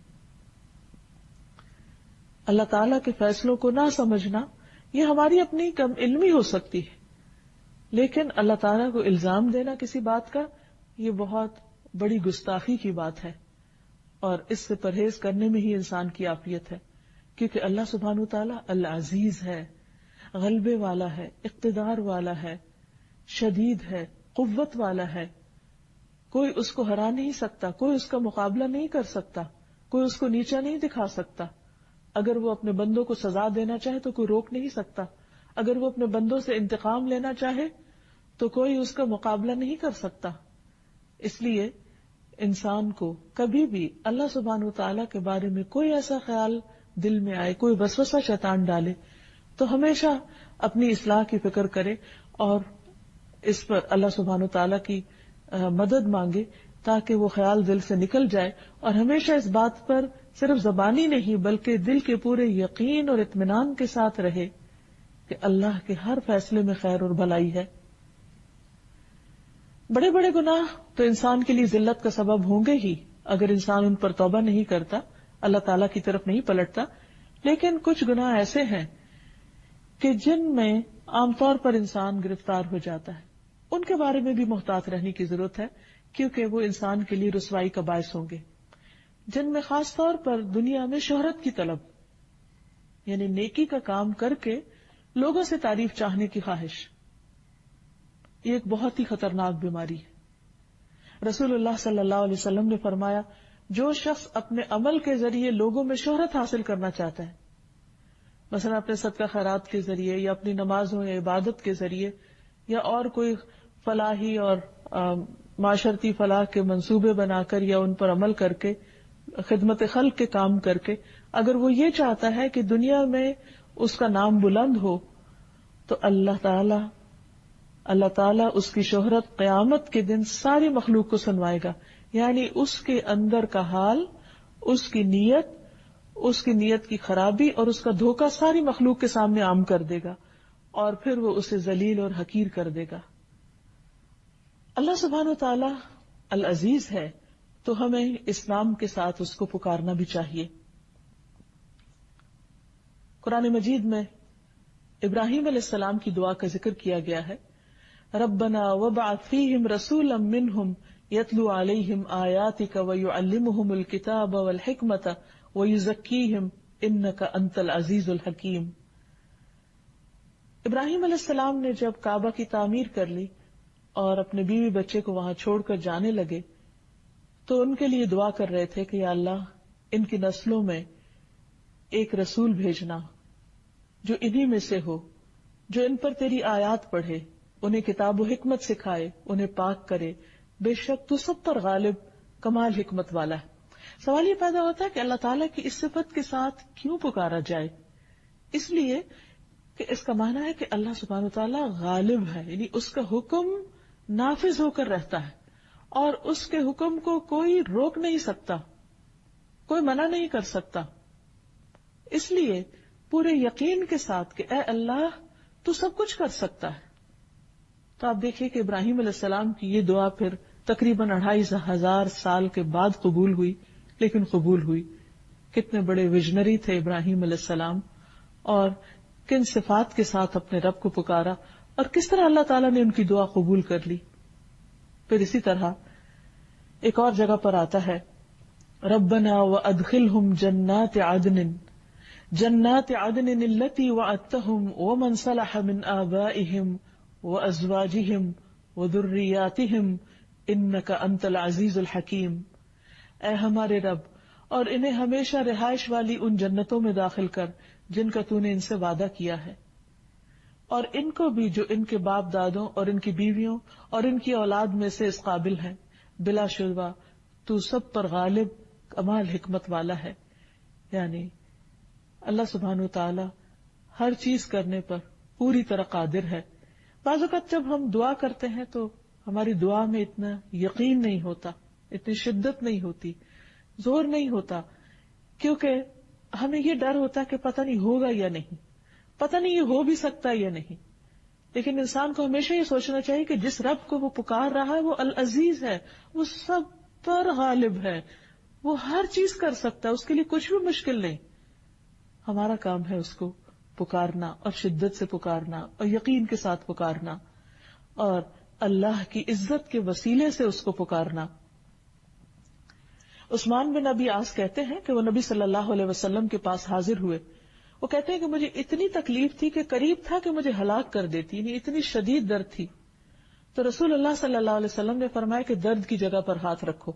اللہ تعالیٰ کے فیصلوں کو نہ سمجھنا یہ ہماری اپنی کم علمی ہو سکتی ہے، لیکن اللہ تعالیٰ کو الزام دینا کسی بات کا یہ بہت بڑی گستاخی کی بات ہے، اور اس سے پرہیز کرنے میں ہی انسان کی عافیت ہے، کیونکہ اللہ سبحانہ تعالیٰ العزیز ہے، غلبے والا ہے، اقتدار والا ہے، شدید ہے، قوت والا ہے، کوئی اس کو ہرا نہیں سکتا، کوئی اس کا مقابلہ نہیں کر سکتا، کوئی اس کو نیچا نہیں دکھا سکتا۔ اگر وہ اپنے بندوں کو سزا دینا چاہے تو کوئی روک نہیں سکتا، اگر وہ اپنے بندوں سے انتقام لینا چاہے تو کوئی اس کا مقابلہ نہیں کر سکتا۔ اس لیے انسان کو کبھی بھی اللہ سبحانہ وتعالیٰ کے بارے میں کوئی ایسا خیال دل میں آئے، کوئی وسوسہ شیطان ڈالے، تو ہمیشہ اپنی اصلاح کی فکر کرے اور اس پر اللہ سبحانہ وتعالیٰ کی مدد مانگے تاکہ وہ خیال دل سے نکل جائے، اور ہمیشہ اس بات پر صرف زبانی نہیں بلکہ دل کے پورے یقین اور اطمینان کے ساتھ رہے کہ اللہ کے ہر فیصلے میں خیر اور بھلائی ہے۔ بڑے بڑے گناہ تو انسان کے لیے ذلت کا سبب ہوں گے ہی اگر انسان ان پر توبہ نہیں کرتا، اللہ تعالیٰ کی طرف نہیں پلٹتا، لیکن کچھ گناہ ایسے ہیں کہ جن میں عام طور پر انسان گرفتار ہو جاتا ہے، ان کے بارے میں بھی محتاط رہنے کی ضرورت ہے، کیونکہ وہ انسان کے لیے رسوائی کا باعث ہوں گے، جن میں خاص طور پر دنیا میں شہرت کی طلب، یعنی نیکی کا کام کر کے لوگوں سے تعریف چاہنے کی خواہش، یہ ایک بہت ہی خطرناک بیماری ہے۔ رسول اللہ صلی اللہ علیہ وسلم نے فرمایا، جو شخص اپنے عمل کے ذریعے لوگوں میں شہرت حاصل کرنا چاہتا ہے، مثلا اپنے صدقہ خیرات کے ذریعے یا اپنی نمازوں یا عبادت کے ذریعے یا اور کوئی فلاحی اور معاشرتی فلاح کے منصوبے بنا کر یا ان پر عمل کر کے، خدمت خلق کے کام کر کے، اگر وہ یہ چاہتا ہے کہ دنیا میں اس کا نام بلند ہو، تو اللہ تعالیٰ اس کی شہرت قیامت کے دن ساری مخلوق کو سنوائے گا، یعنی اس کے اندر کا حال، اس کی نیت کی خرابی اور اس کا دھوکہ ساری مخلوق کے سامنے عام کر دے گا، اور پھر وہ اسے ذلیل اور حقیر کر دے گا۔ اللہ سبحانہ و تعالیٰ العزیز ہے، تو ہمیں اسلام کے ساتھ اس کو پکارنا بھی چاہیے۔ قرآن مجید میں ابراہیم علیہ السلام کی دعا کا ذکر کیا گیا ہے، ربنا وابعث فیہم رسولا منہم یتلو علیہم آیاتک ویعلمہم الکتاب والحکمت ویزکیہم انک انت العزیز الحکیم۔ ابراہیم علیہ السلام نے جب کعبہ کی تعمیر کر لی اور اپنے بیوی بچے کو وہاں چھوڑ کر جانے لگے تو ان کے لیے دعا کر رہے تھے کہ یا اللہ ان کی نسلوں میں ایک رسول بھیجنا جو انہی میں سے ہو، جو ان پر تیری آیات پڑھے، انہیں کتاب و حکمت سکھائے، انہیں پاک کرے، بے شک تو سب پر غالب کمال حکمت والا ہے۔ سوال یہ پیدا ہوتا ہے کہ اللہ تعالیٰ کی اس صفت کے ساتھ کیوں پکارا جائے؟ اس لیے کہ اس کا معنی ہے کہ اللہ سبحانہ وتعالیٰ غالب ہے، یعنی اس کا حکم نافذ ہو کر رہتا ہے اور اس کے حکم کو کوئی روک نہیں سکتا، کوئی منع نہیں کر سکتا. اس لیے پورے یقین کے ساتھ کہ اے اللہ تو سب کچھ کر سکتا ہے. تو آپ دیکھیے کہ ابراہیم علیہ السلام کی یہ دعا پھر تقریباً 2500 سال کے بعد قبول ہوئی، لیکن قبول ہوئی. کتنے بڑے ویژنری تھے ابراہیم علیہ السلام، اور کن صفات کے ساتھ اپنے رب کو پکارا، اور کس طرح اللہ تعالیٰ نے ان کی دعا قبول کر لی. پھر اسی طرح ایک اور جگہ پر آتا ہے ربنا وادخلهم جنات عدن التي وعدتهم ومن صلح من آبائهم وازواجهم وذرياتهم انك انت العزيز الحكيم. اے ہمارے رب، اور انہیں ہمیشہ رہائش والی ان جنتوں میں داخل کر جن کا تو نے ان سے وعدہ کیا ہے، اور ان کو بھی جو ان کے باپ دادوں اور ان کی بیویوں اور ان کی اولاد میں سے اس قابل ہیں. بلا شبہ تو سب پر غالب کمال حکمت والا ہے. یعنی اللہ سبحانہ وتعالی ہر چیز کرنے پر پوری طرح قادر ہے. بعض اوقات جب ہم دعا کرتے ہیں تو ہماری دعا میں اتنا یقین نہیں ہوتا، اتنی شدت نہیں ہوتی، زور نہیں ہوتا، کیونکہ ہمیں یہ ڈر ہوتا کہ پتہ نہیں ہوگا یا نہیں، پتہ نہیں یہ ہو بھی سکتا یا نہیں. لیکن انسان کو ہمیشہ یہ سوچنا چاہیے کہ جس رب کو وہ پکار رہا ہے وہ العزیز ہے، وہ سب پر غالب ہے، وہ ہر چیز کر سکتا ہے، اس کے لیے کچھ بھی مشکل نہیں. ہمارا کام ہے اس کو پکارنا، اور شدت سے پکارنا، اور یقین کے ساتھ پکارنا، اور اللہ کی عزت کے وسیلے سے اس کو پکارنا. عثمان بن ابی عاص کہتے ہیں کہ وہ نبی صلی اللہ علیہ وسلم کے پاس حاضر ہوئے. وہ کہتے ہیں کہ مجھے اتنی تکلیف تھی کہ قریب تھا کہ مجھے ہلاک کر دیتی، یعنی اتنی شدید درد تھی. تو رسول اللہ صلی اللہ علیہ وسلم نے فرمایا کہ درد کی جگہ پر ہاتھ رکھو،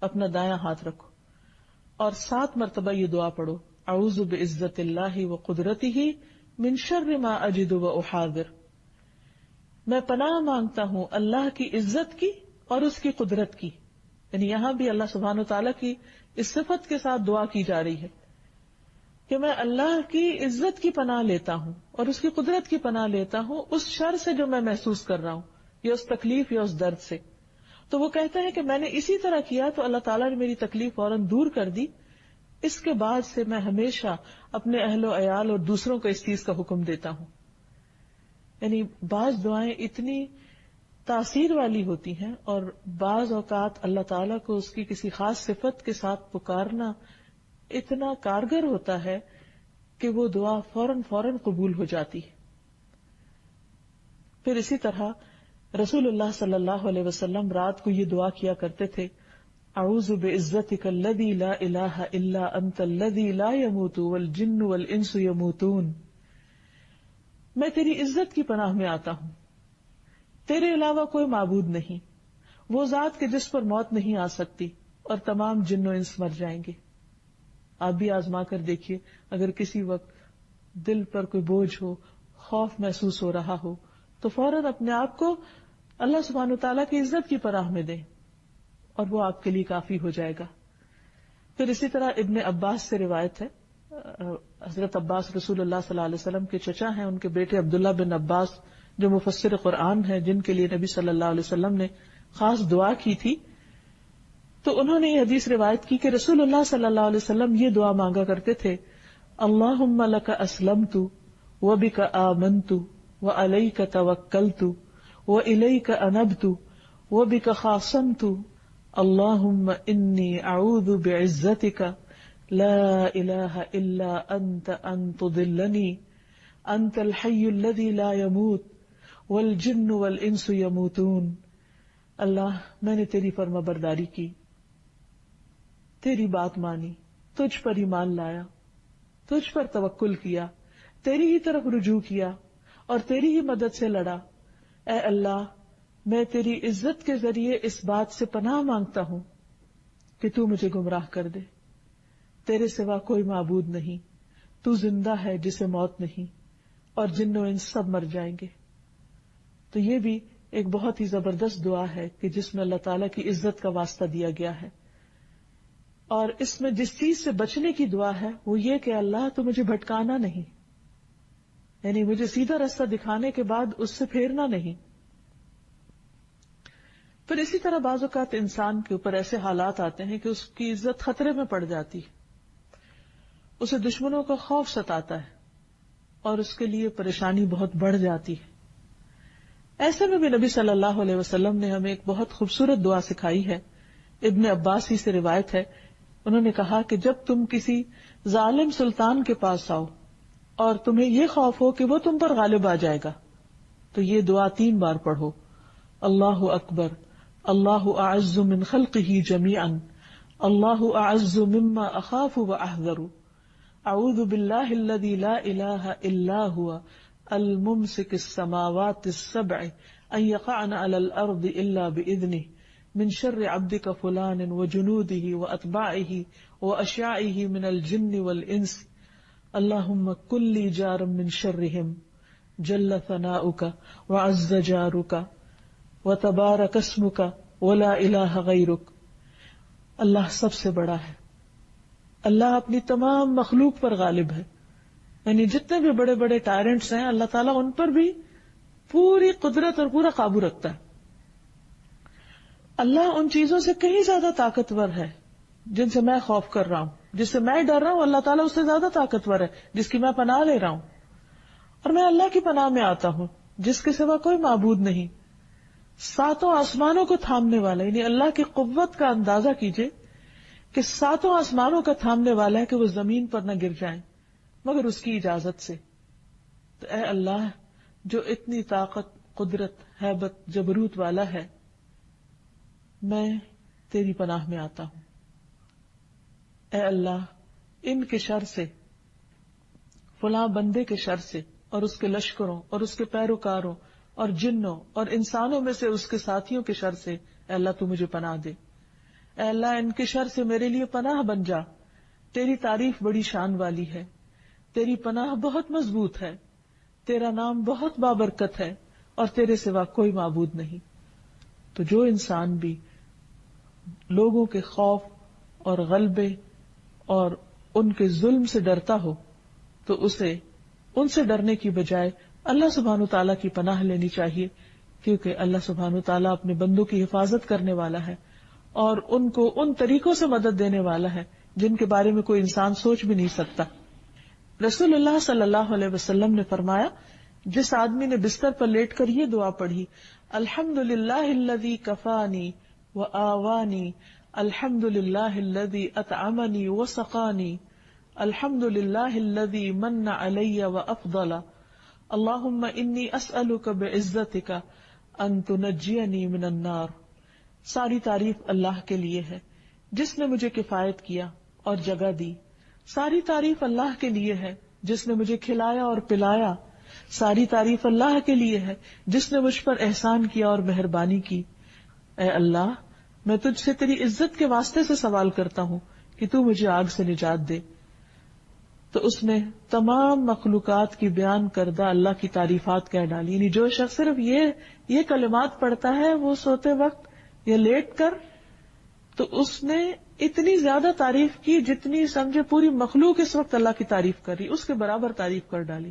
اپنا دایاں ہاتھ رکھو، اور 7 مرتبہ یہ دعا پڑھو، اعوذ بعزت اللہ وقدرتہ من شر ما اجد واحاذر. میں پناہ مانگتا ہوں اللہ کی عزت کی اور اس کی قدرت کی. یعنی یہاں بھی اللہ سبحانہ وتعالیٰ کی اس صفت کے ساتھ دعا کی جا رہی ہے کہ میں اللہ کی عزت کی پناہ لیتا ہوں اور اس کی قدرت کی پناہ لیتا ہوں اس شر سے جو میں محسوس کر رہا ہوں، یا اس تکلیف یا اس درد سے. تو وہ کہتے ہیں کہ میں نے اسی طرح کیا تو اللہ تعالیٰ نے میری تکلیف فوراً دور کر دی. اس کے بعد سے میں ہمیشہ اپنے اہل و عیال اور دوسروں کو اس چیز کا حکم دیتا ہوں. یعنی بعض دعائیں اتنی تاثیر والی ہوتی ہیں، اور بعض اوقات اللہ تعالیٰ کو اس کی کسی خاص صفت کے ساتھ پکارنا اتنا کارگر ہوتا ہے کہ وہ دعا فوراً قبول ہو جاتی ہے. پھر اسی طرح رسول اللہ صلی اللہ علیہ وسلم رات کو یہ دعا کیا کرتے تھے، اعوذ بعزتک الذی لا الہ الا انت الذی لا يموت والجن والانس يموتون. میں تیری عزت کی پناہ میں آتا ہوں، تیرے علاوہ کوئی معبود نہیں، وہ ذات کے جس پر موت نہیں آ سکتی، اور تمام جن و انس مر جائیں گے. آپ بھی آزما کر دیکھیے، اگر کسی وقت دل پر کوئی بوجھ ہو، خوف محسوس ہو رہا ہو، تو فوراً اپنے آپ کو اللہ سبحانہ وتعالیٰ کی عزت کی پناہ میں دیں، اور وہ آپ کے لیے کافی ہو جائے گا. پھر اسی طرح ابن عباس سے روایت ہے، حضرت عباس رسول اللہ صلی اللہ علیہ وسلم کے چچا ہیں، ان کے بیٹے عبداللہ بن عباس جو مفسر قرآن ہیں، جن کے لیے نبی صلی اللہ علیہ وسلم نے خاص دعا کی تھی. تو انہوں نے یہ حدیث روایت کی کہ رسول اللہ صلی اللہ علیہ وسلم یہ دعا مانگا کرتے تھے، اللہم لک اسلمت وبک آمنت وعلیک توکلت والیک انبت وبک خاصمت اللہم انی اعوذ بعزتک لا الہ الا انت ان تضلنی انت الحی الذی لا یموت والجن والانس یموتون. اللہ، میں نے تیری فرما برداری کی، تیری بات مانی، تجھ پر ایمان لایا، تجھ پر توکل کیا، تیری ہی طرف رجوع کیا اور تیری ہی مدد سے لڑا. اے اللہ، میں تیری عزت کے ذریعے اس بات سے پناہ مانگتا ہوں کہ تو مجھے گمراہ کر دے. تیرے سوا کوئی معبود نہیں، تو زندہ ہے جسے موت نہیں، اور جن و انس سب مر جائیں گے. تو یہ بھی ایک بہت ہی زبردست دعا ہے کہ جس میں اللہ تعالیٰ کی عزت کا واسطہ دیا گیا ہے. اور اس میں جس چیز سے بچنے کی دعا ہے وہ یہ کہ اللہ تو مجھے بھٹکانا نہیں، یعنی مجھے سیدھا راستہ دکھانے کے بعد اس سے پھیرنا نہیں۔ پھر اسی طرح بعض اوقات انسان کے اوپر ایسے حالات آتے ہیں کہ اس کی عزت خطرے میں پڑ جاتی ہے، اسے دشمنوں کا خوف ستاتا ہے اور اس کے لیے پریشانی بہت بڑھ جاتی ہے۔ ایسے میں بھی نبی صلی اللہ علیہ وسلم نے ہمیں ایک بہت خوبصورت دعا سکھائی ہے۔ ابن عباس ہی سے روایت ہے، انہوں نے کہا کہ جب تم کسی ظالم سلطان کے پاس آؤ اور تمہیں یہ خوف ہو کہ وہ تم پر غالب آ جائے گا تو یہ دعا 3 بار پڑھو، اللہ اکبر، اللہ اعز من خلقہ جمیعا، اللہ اعز مما اخاف واحذر، اعوذ باللہ الذی لا الہ الا هو الممسک السماوات السبع ان یقعن علی الارض الا باذنہ من شر عبدک فلان وجنودہ واتباعہ واشیاعہ من الجن والانس، اللہم کن لی جارا من شرہم، جل ثناؤک وعز جارک وتبارک اسمک ولا الہ غیرک۔ اللہ سب سے بڑا ہے، اللہ اپنی تمام مخلوق پر غالب ہے، یعنی جتنے بھی بڑے بڑے ٹائرنٹس ہیں اللہ تعالیٰ ان پر بھی پوری قدرت اور پورا قابو رکھتا ہے۔ اللہ ان چیزوں سے کہیں زیادہ طاقتور ہے جن سے میں خوف کر رہا ہوں، جس سے میں ڈر رہا ہوں، اللہ تعالیٰ اس سے زیادہ طاقتور ہے جس کی میں پناہ لے رہا ہوں، اور میں اللہ کی پناہ میں آتا ہوں جس کے سوا کوئی معبود نہیں، 7 آسمانوں کو تھامنے والا، یعنی اللہ کی قوت کا اندازہ کیجئے کہ 7 آسمانوں کا تھامنے والا ہے کہ وہ زمین پر نہ گر جائیں مگر اس کی اجازت سے۔ تو اے اللہ جو اتنی طاقت، قدرت، ہیبت، جبروت والا ہے، میں تیری پناہ میں آتا ہوں۔ اے اللہ ان کے شر سے، فلاں بندے کے شر سے اور اس کے لشکروں اور اس کے پیروکاروں اور جنوں اور انسانوں میں سے اس کے ساتھیوں کے شر سے اے اللہ تو مجھے پناہ دے۔ اے اللہ ان کے شر سے میرے لیے پناہ بن جا، تیری تعریف بڑی شان والی ہے، تیری پناہ بہت مضبوط ہے، تیرا نام بہت بابرکت ہے اور تیرے سوا کوئی معبود نہیں۔ تو جو انسان بھی لوگوں کے خوف اور غلبے اور ان کے ظلم سے ڈرتا ہو تو اسے ان سے ڈرنے کی بجائے اللہ سبحانہ وتعالیٰ کی پناہ لینی چاہیے، کیونکہ اللہ سبحانہ وتعالیٰ اپنے بندوں کی حفاظت کرنے والا ہے اور ان کو ان طریقوں سے مدد دینے والا ہے جن کے بارے میں کوئی انسان سوچ بھی نہیں سکتا۔ رسول اللہ صلی اللہ علیہ وسلم نے فرمایا، جس آدمی نے بستر پر لیٹ کر یہ دعا پڑھی، الحمد للہ الذی کفانی وآوانی، الحمد للہ الذی اطعمنی وسقانی، الحمد للہ الذی من علی وافضل، اللہم انی اسألک بعزتک ان تنجینی من النار۔ ساری تعریف اللہ کے لیے ہے جس نے مجھے کفایت کیا اور جگہ دی، ساری تعریف اللہ کے لیے ہے جس نے مجھے کھلایا اور پلایا، ساری تعریف اللہ کے لیے ہے جس نے مجھ پر احسان کیا اور مہربانی کی۔ اے اللہ میں تجھ سے تیری عزت کے واسطے سے سوال کرتا ہوں کہ تو مجھے آگ سے نجات دے۔ تو اس نے تمام مخلوقات کی بیان کردہ اللہ کی تعریفات کہہ ڈالی، یعنی جو شخص صرف یہ کلمات پڑھتا ہے وہ سوتے وقت یا لیٹ کر، تو اس نے اتنی زیادہ تعریف کی جتنی سمجھے پوری مخلوق اس وقت اللہ کی تعریف کر رہی، اس کے برابر تعریف کر ڈالی۔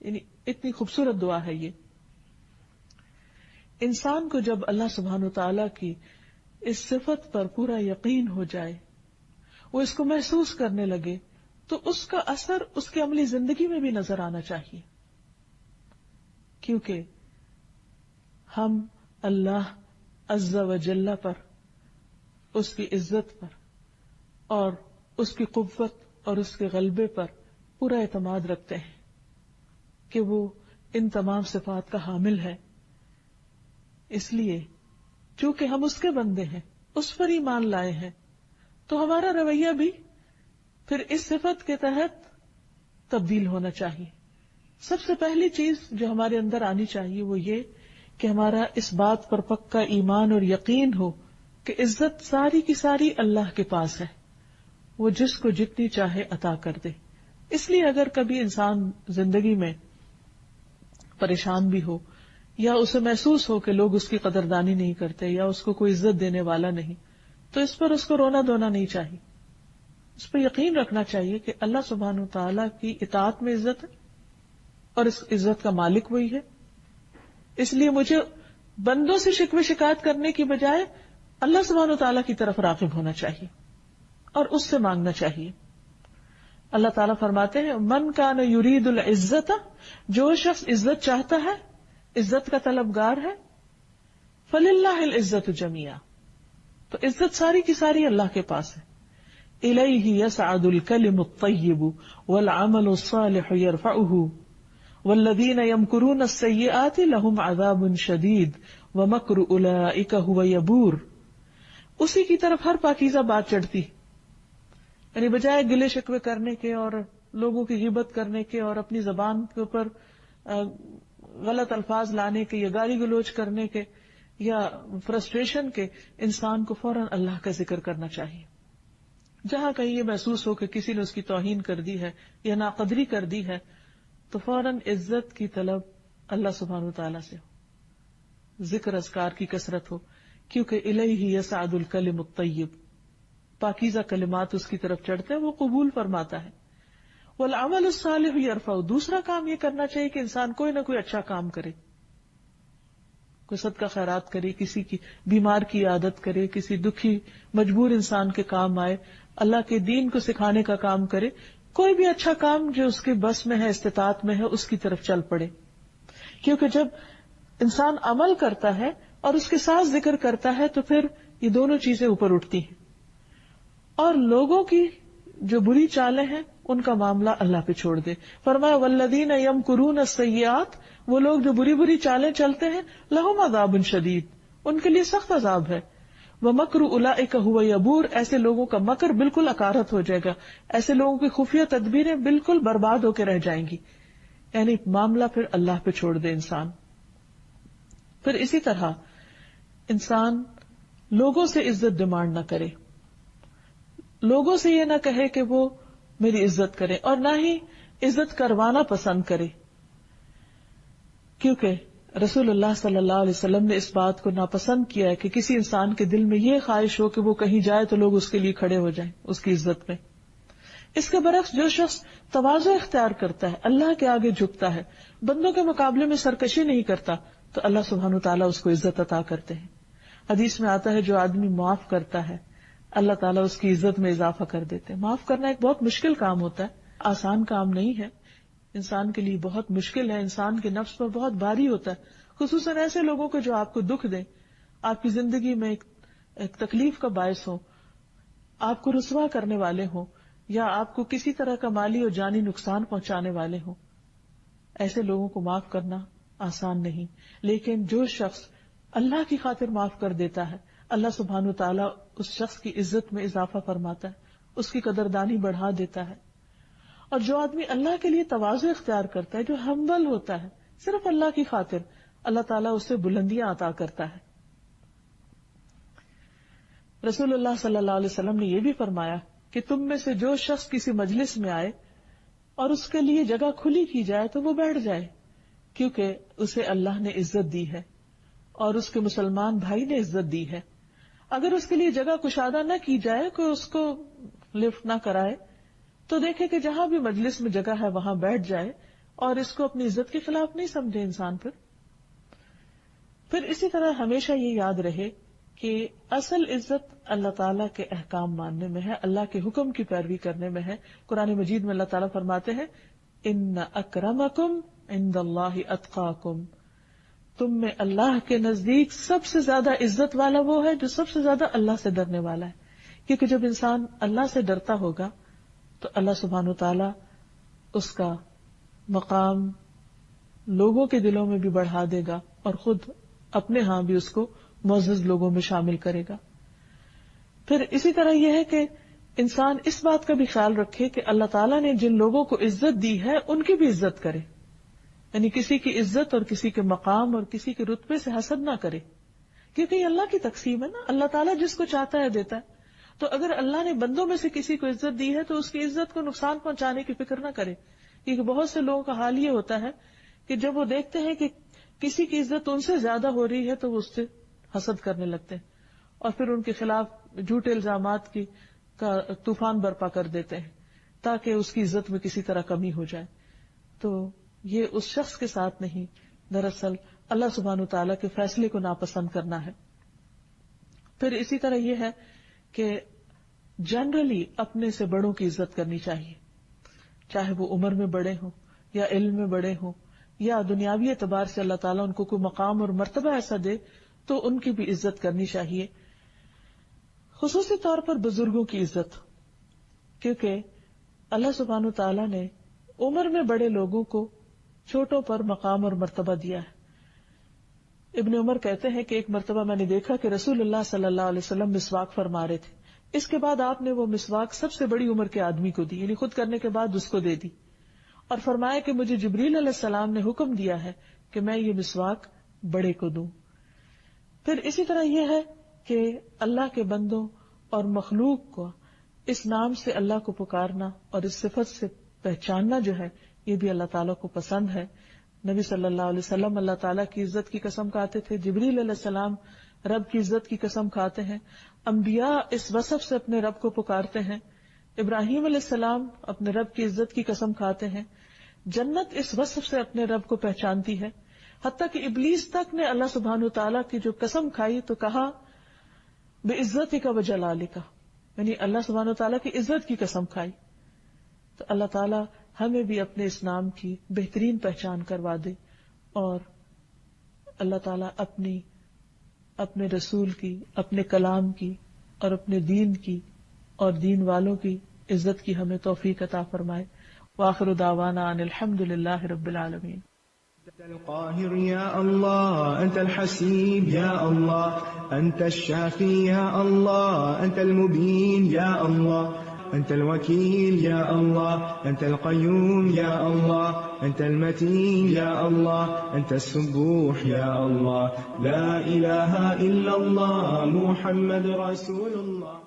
یعنی اتنی خوبصورت دعا ہے یہ۔ انسان کو جب اللہ سبحانہ وتعالیٰ کی اس صفت پر پورا یقین ہو جائے، وہ اس کو محسوس کرنے لگے، تو اس کا اثر اس کی عملی زندگی میں بھی نظر آنا چاہیے، کیونکہ ہم اللہ عز و جل پر، اس کی عزت پر اور اس کی قوت اور اس کے غلبے پر پورا اعتماد رکھتے ہیں کہ وہ ان تمام صفات کا حامل ہے۔ اس لیے چونکہ ہم اس کے بندے ہیں، اس پر ایمان لائے ہیں، تو ہمارا رویہ بھی پھر اس صفت کے تحت تبدیل ہونا چاہیے۔ سب سے پہلی چیز جو ہمارے اندر آنی چاہیے وہ یہ کہ ہمارا اس بات پر پکا ایمان اور یقین ہو کہ عزت ساری کی ساری اللہ کے پاس ہے، وہ جس کو جتنی چاہے عطا کر دے۔ اس لیے اگر کبھی انسان زندگی میں پریشان بھی ہو یا اسے محسوس ہو کہ لوگ اس کی قدردانی نہیں کرتے یا اس کو کوئی عزت دینے والا نہیں، تو اس پر اس کو رونا دھونا نہیں چاہیے، اس پہ یقین رکھنا چاہیے کہ اللہ سبحانہ و تعالیٰ کی اطاعت میں عزت ہے اور اس عزت کا مالک وہی ہے. اس لیے مجھے بندوں سے شکوے شکایت کرنے کی بجائے اللہ سبحانہ و تعالیٰ کی طرف راغب ہونا چاہیے اور اس سے مانگنا چاہیے. اللہ تعالیٰ فرماتے ہیں من کان یرید العزت، جو شخص عزت چاہتا ہے، عزت کا طلبگار ہے، فللہ العزت جمیعا، تو عزت ساری کی ساری اللہ کے پاس ہے. الیہ یصعد الکلم الطیب والعمل الصالح یرفعہ والذین یمکرون السیئات لہم عذاب شدید ومکر اولئک ھو یبور. اسی کی طرف ہر پاکیزہ بات چڑھتی، یعنی بجائے گلے شکوے کرنے کے اور لوگوں کی غیبت کرنے کے اور اپنی زبان کے اوپر غلط الفاظ لانے کے یا گالی گلوچ کرنے کے یا فرسٹریشن کے، انسان کو فوراً اللہ کا ذکر کرنا چاہیے. جہاں کہیں یہ محسوس ہو کہ کسی نے اس کی توہین کر دی ہے یا ناقدری کر دی ہے تو فوراً عزت کی طلب اللہ سبحانہ وتعالیٰ سے ہو، ذکر اذکار کی کثرت ہو، کیونکہ الیہ یصعد الکلم الطیب، پاکیزہ کلمات اس کی طرف چڑھتے ہیں، وہ قبول فرماتا ہے. والعمل الصالح یرفع، دوسرا کام یہ کرنا چاہیے کہ انسان کوئی نہ کوئی اچھا کام کرے، کوئی صدقہ خیرات کرے، کسی کی بیمار کی عادت کرے، کسی دکھی مجبور انسان کے کام آئے، اللہ کے دین کو سکھانے کا کام کرے، کوئی بھی اچھا کام جو اس کے بس میں ہے، استطاعت میں ہے، اس کی طرف چل پڑے. کیونکہ جب انسان عمل کرتا ہے اور اس کے ساتھ ذکر کرتا ہے تو پھر یہ دونوں چیزیں اوپر اٹھتی ہیں، اور لوگوں کی جو بری چالیں ہیں ان کا معاملہ اللہ پہ چھوڑ دے. فرمایا والذین یمکرون السیئات، وہ لوگ جو بری بری چالیں چلتے ہیں، لہم عذاب شدید، ان کے لیے سخت عذاب ہے. ومکر اولئک ھو یبور، ایسے لوگوں کا مکر بالکل اکارت ہو جائے گا، ایسے لوگوں کی خفیہ تدبیریں بالکل برباد ہو کے رہ جائیں گی. یعنی معاملہ پھر اللہ پہ چھوڑ دے انسان. پھر اسی طرح انسان لوگوں سے عزت ڈیمانڈ نہ کرے، لوگوں سے یہ نہ کہے کہ وہ میری عزت کرے، اور نہ ہی عزت کروانا پسند کرے، کیونکہ رسول اللہ صلی اللہ علیہ وسلم نے اس بات کو ناپسند کیا ہے کہ کسی انسان کے دل میں یہ خواہش ہو کہ وہ کہیں جائے تو لوگ اس کے لیے کھڑے ہو جائیں اس کی عزت میں. اس کے برعکس جو شخص تواضع اختیار کرتا ہے، اللہ کے آگے جھکتا ہے، بندوں کے مقابلے میں سرکشی نہیں کرتا، تو اللہ سبحانہ وتعالیٰ اس کو عزت عطا کرتے ہیں. حدیث میں آتا ہے جو آدمی معاف کرتا ہے اللہ تعالیٰ اس کی عزت میں اضافہ کر دیتے ہیں. معاف کرنا ایک بہت مشکل کام ہوتا ہے، آسان کام نہیں ہے، انسان کے لیے بہت مشکل ہے، انسان کے نفس پر بہت بھاری ہوتا ہے، خصوصاً ایسے لوگوں کو جو آپ کو دکھ دیں، آپ کی زندگی میں ایک تکلیف کا باعث ہو، آپ کو رسوا کرنے والے ہوں، یا آپ کو کسی طرح کا مالی اور جانی نقصان پہنچانے والے ہوں. ایسے لوگوں کو معاف کرنا آسان نہیں، لیکن جو شخص اللہ کی خاطر معاف کر دیتا ہے، اللہ سبحانہ وتعالیٰ اس شخص کی عزت میں اضافہ فرماتا ہے، اس کی قدردانی بڑھا دیتا ہے. اور جو آدمی اللہ کے لیے تواضع اختیار کرتا ہے، جو ہمبل ہوتا ہے صرف اللہ کی خاطر، اللہ تعالیٰ اس سے بلندیاں عطا کرتا ہے. رسول اللہ صلی اللہ علیہ وسلم نے یہ بھی فرمایا کہ تم میں سے جو شخص کسی مجلس میں آئے اور اس کے لیے جگہ کھلی کی جائے تو وہ بیٹھ جائے، کیونکہ اسے اللہ نے عزت دی ہے اور اس کے مسلمان بھائی نے عزت دی ہے. اگر اس کے لیے جگہ کشادہ نہ کی جائے، کوئی اس کو لفٹ نہ کرائے، تو دیکھے کہ جہاں بھی مجلس میں جگہ ہے وہاں بیٹھ جائے اور اس کو اپنی عزت کے خلاف نہیں سمجھے انسان. پھر اسی طرح ہمیشہ یہ یاد رہے کہ اصل عزت اللہ تعالیٰ کے احکام ماننے میں ہے، اللہ کے حکم کی پیروی کرنے میں ہے. قرآن مجید میں اللہ تعالیٰ فرماتے ہیں ان اکرمکم عند اللہ اتقاکم، تم میں اللہ کے نزدیک سب سے زیادہ عزت والا وہ ہے جو سب سے زیادہ اللہ سے ڈرنے والا ہے. کیونکہ جب انسان اللہ سے ڈرتا ہوگا تو اللہ سبحانہ وتعالیٰ اس کا مقام لوگوں کے دلوں میں بھی بڑھا دے گا اور خود اپنے ہاں بھی اس کو معزز لوگوں میں شامل کرے گا. پھر اسی طرح یہ ہے کہ انسان اس بات کا بھی خیال رکھے کہ اللہ تعالیٰ نے جن لوگوں کو عزت دی ہے ان کی بھی عزت کرے، یعنی کسی کی عزت اور کسی کے مقام اور کسی کے رتبے سے حسد نہ کرے، کیونکہ یہ اللہ کی تقسیم ہے نا، اللہ تعالیٰ جس کو چاہتا ہے دیتا ہے. تو اگر اللہ نے بندوں میں سے کسی کو عزت دی ہے تو اس کی عزت کو نقصان پہنچانے کی فکر نہ کرے. کیونکہ بہت سے لوگوں کا حال یہ ہوتا ہے کہ جب وہ دیکھتے ہیں کہ کسی کی عزت ان سے زیادہ ہو رہی ہے تو وہ اس سے حسد کرنے لگتے ہیں اور پھر ان کے خلاف جھوٹے الزامات کی کا طوفان برپا کر دیتے ہیں تاکہ اس کی عزت میں کسی طرح کمی ہو جائے. تو یہ اس شخص کے ساتھ نہیں، دراصل اللہ سبحانہ وتعالیٰ کے فیصلے کو ناپسند کرنا ہے. پھر اسی طرح یہ ہے کہ جنرلی اپنے سے بڑوں کی عزت کرنی چاہیے، چاہے وہ عمر میں بڑے ہوں یا علم میں بڑے ہوں یا دنیاوی اعتبار سے اللہ تعالیٰ ان کو کوئی مقام اور مرتبہ ایسا دے تو ان کی بھی عزت کرنی چاہیے. خصوصی طور پر بزرگوں کی عزت، کیونکہ اللہ سبحانہ وتعالیٰ نے عمر میں بڑے لوگوں کو چھوٹوں پر مقام اور مرتبہ دیا ہے. ابن عمر کہتے ہیں کہ ایک مرتبہ میں نے دیکھا کہ رسول اللہ صلی اللہ علیہ وسلم مسواک فرما رہے تھے. اس کے بعد آپ نے وہ مسواک سب سے بڑی عمر کے آدمی کو دی، یعنی خود کرنے کے بعد اس کو دے دی، اور فرمایا کہ مجھے جبریل علیہ السلام نے حکم دیا ہے کہ میں یہ مسواک بڑے کو دوں. پھر اسی طرح یہ ہے کہ اللہ کے بندوں اور مخلوق کو اس نام سے اللہ کو پکارنا اور اس صفت سے پہچاننا جو ہے یہ بھی اللہ تعالیٰ کو پسند ہے. نبی صلی اللہ علیہ وسلم اللہ تعالیٰ کی عزت کی قسم کھاتے تھے، جبریل علیہ السلام رب کی عزت کی قسم کھاتے ہیں، انبیاء اس وصف سے اپنے رب کو پکارتے ہیں، ابراہیم علیہ السلام اپنے رب کی عزت کی قسم کھاتے ہیں، جنت اس وصف سے اپنے رب کو پہچانتی ہے. حتیٰ کہ ابلیس تک نے اللہ سبحانہ تعالیٰ کی جو قسم کھائی تو کہا بعزتک و جلالک، یعنی اللہ سبحانہ تعالیٰ کی عزت کی قسم کھائی. تو اللہ تعالیٰ ہمیں بھی اپنے اس نام کی بہترین پہچان کروا دے، اور اللہ تعالیٰ اپنے رسول کی، اپنے کلام کی اور اپنے دین کی اور دین والوں کی عزت کی ہمیں توفیق عطا فرمائے. وآخر دعوانا ان الحمد للہ رب العالمین. أنت القاهر يا الله، أنت الحسيب يا الله، أنت الشافي يا الله، أنت المبين يا الله، أنت الوكيل يا الله، أنت القيوم يا الله، أنت المتين يا الله، أنت السبوح يا الله، لا إله إلا الله، محمد رسول الله.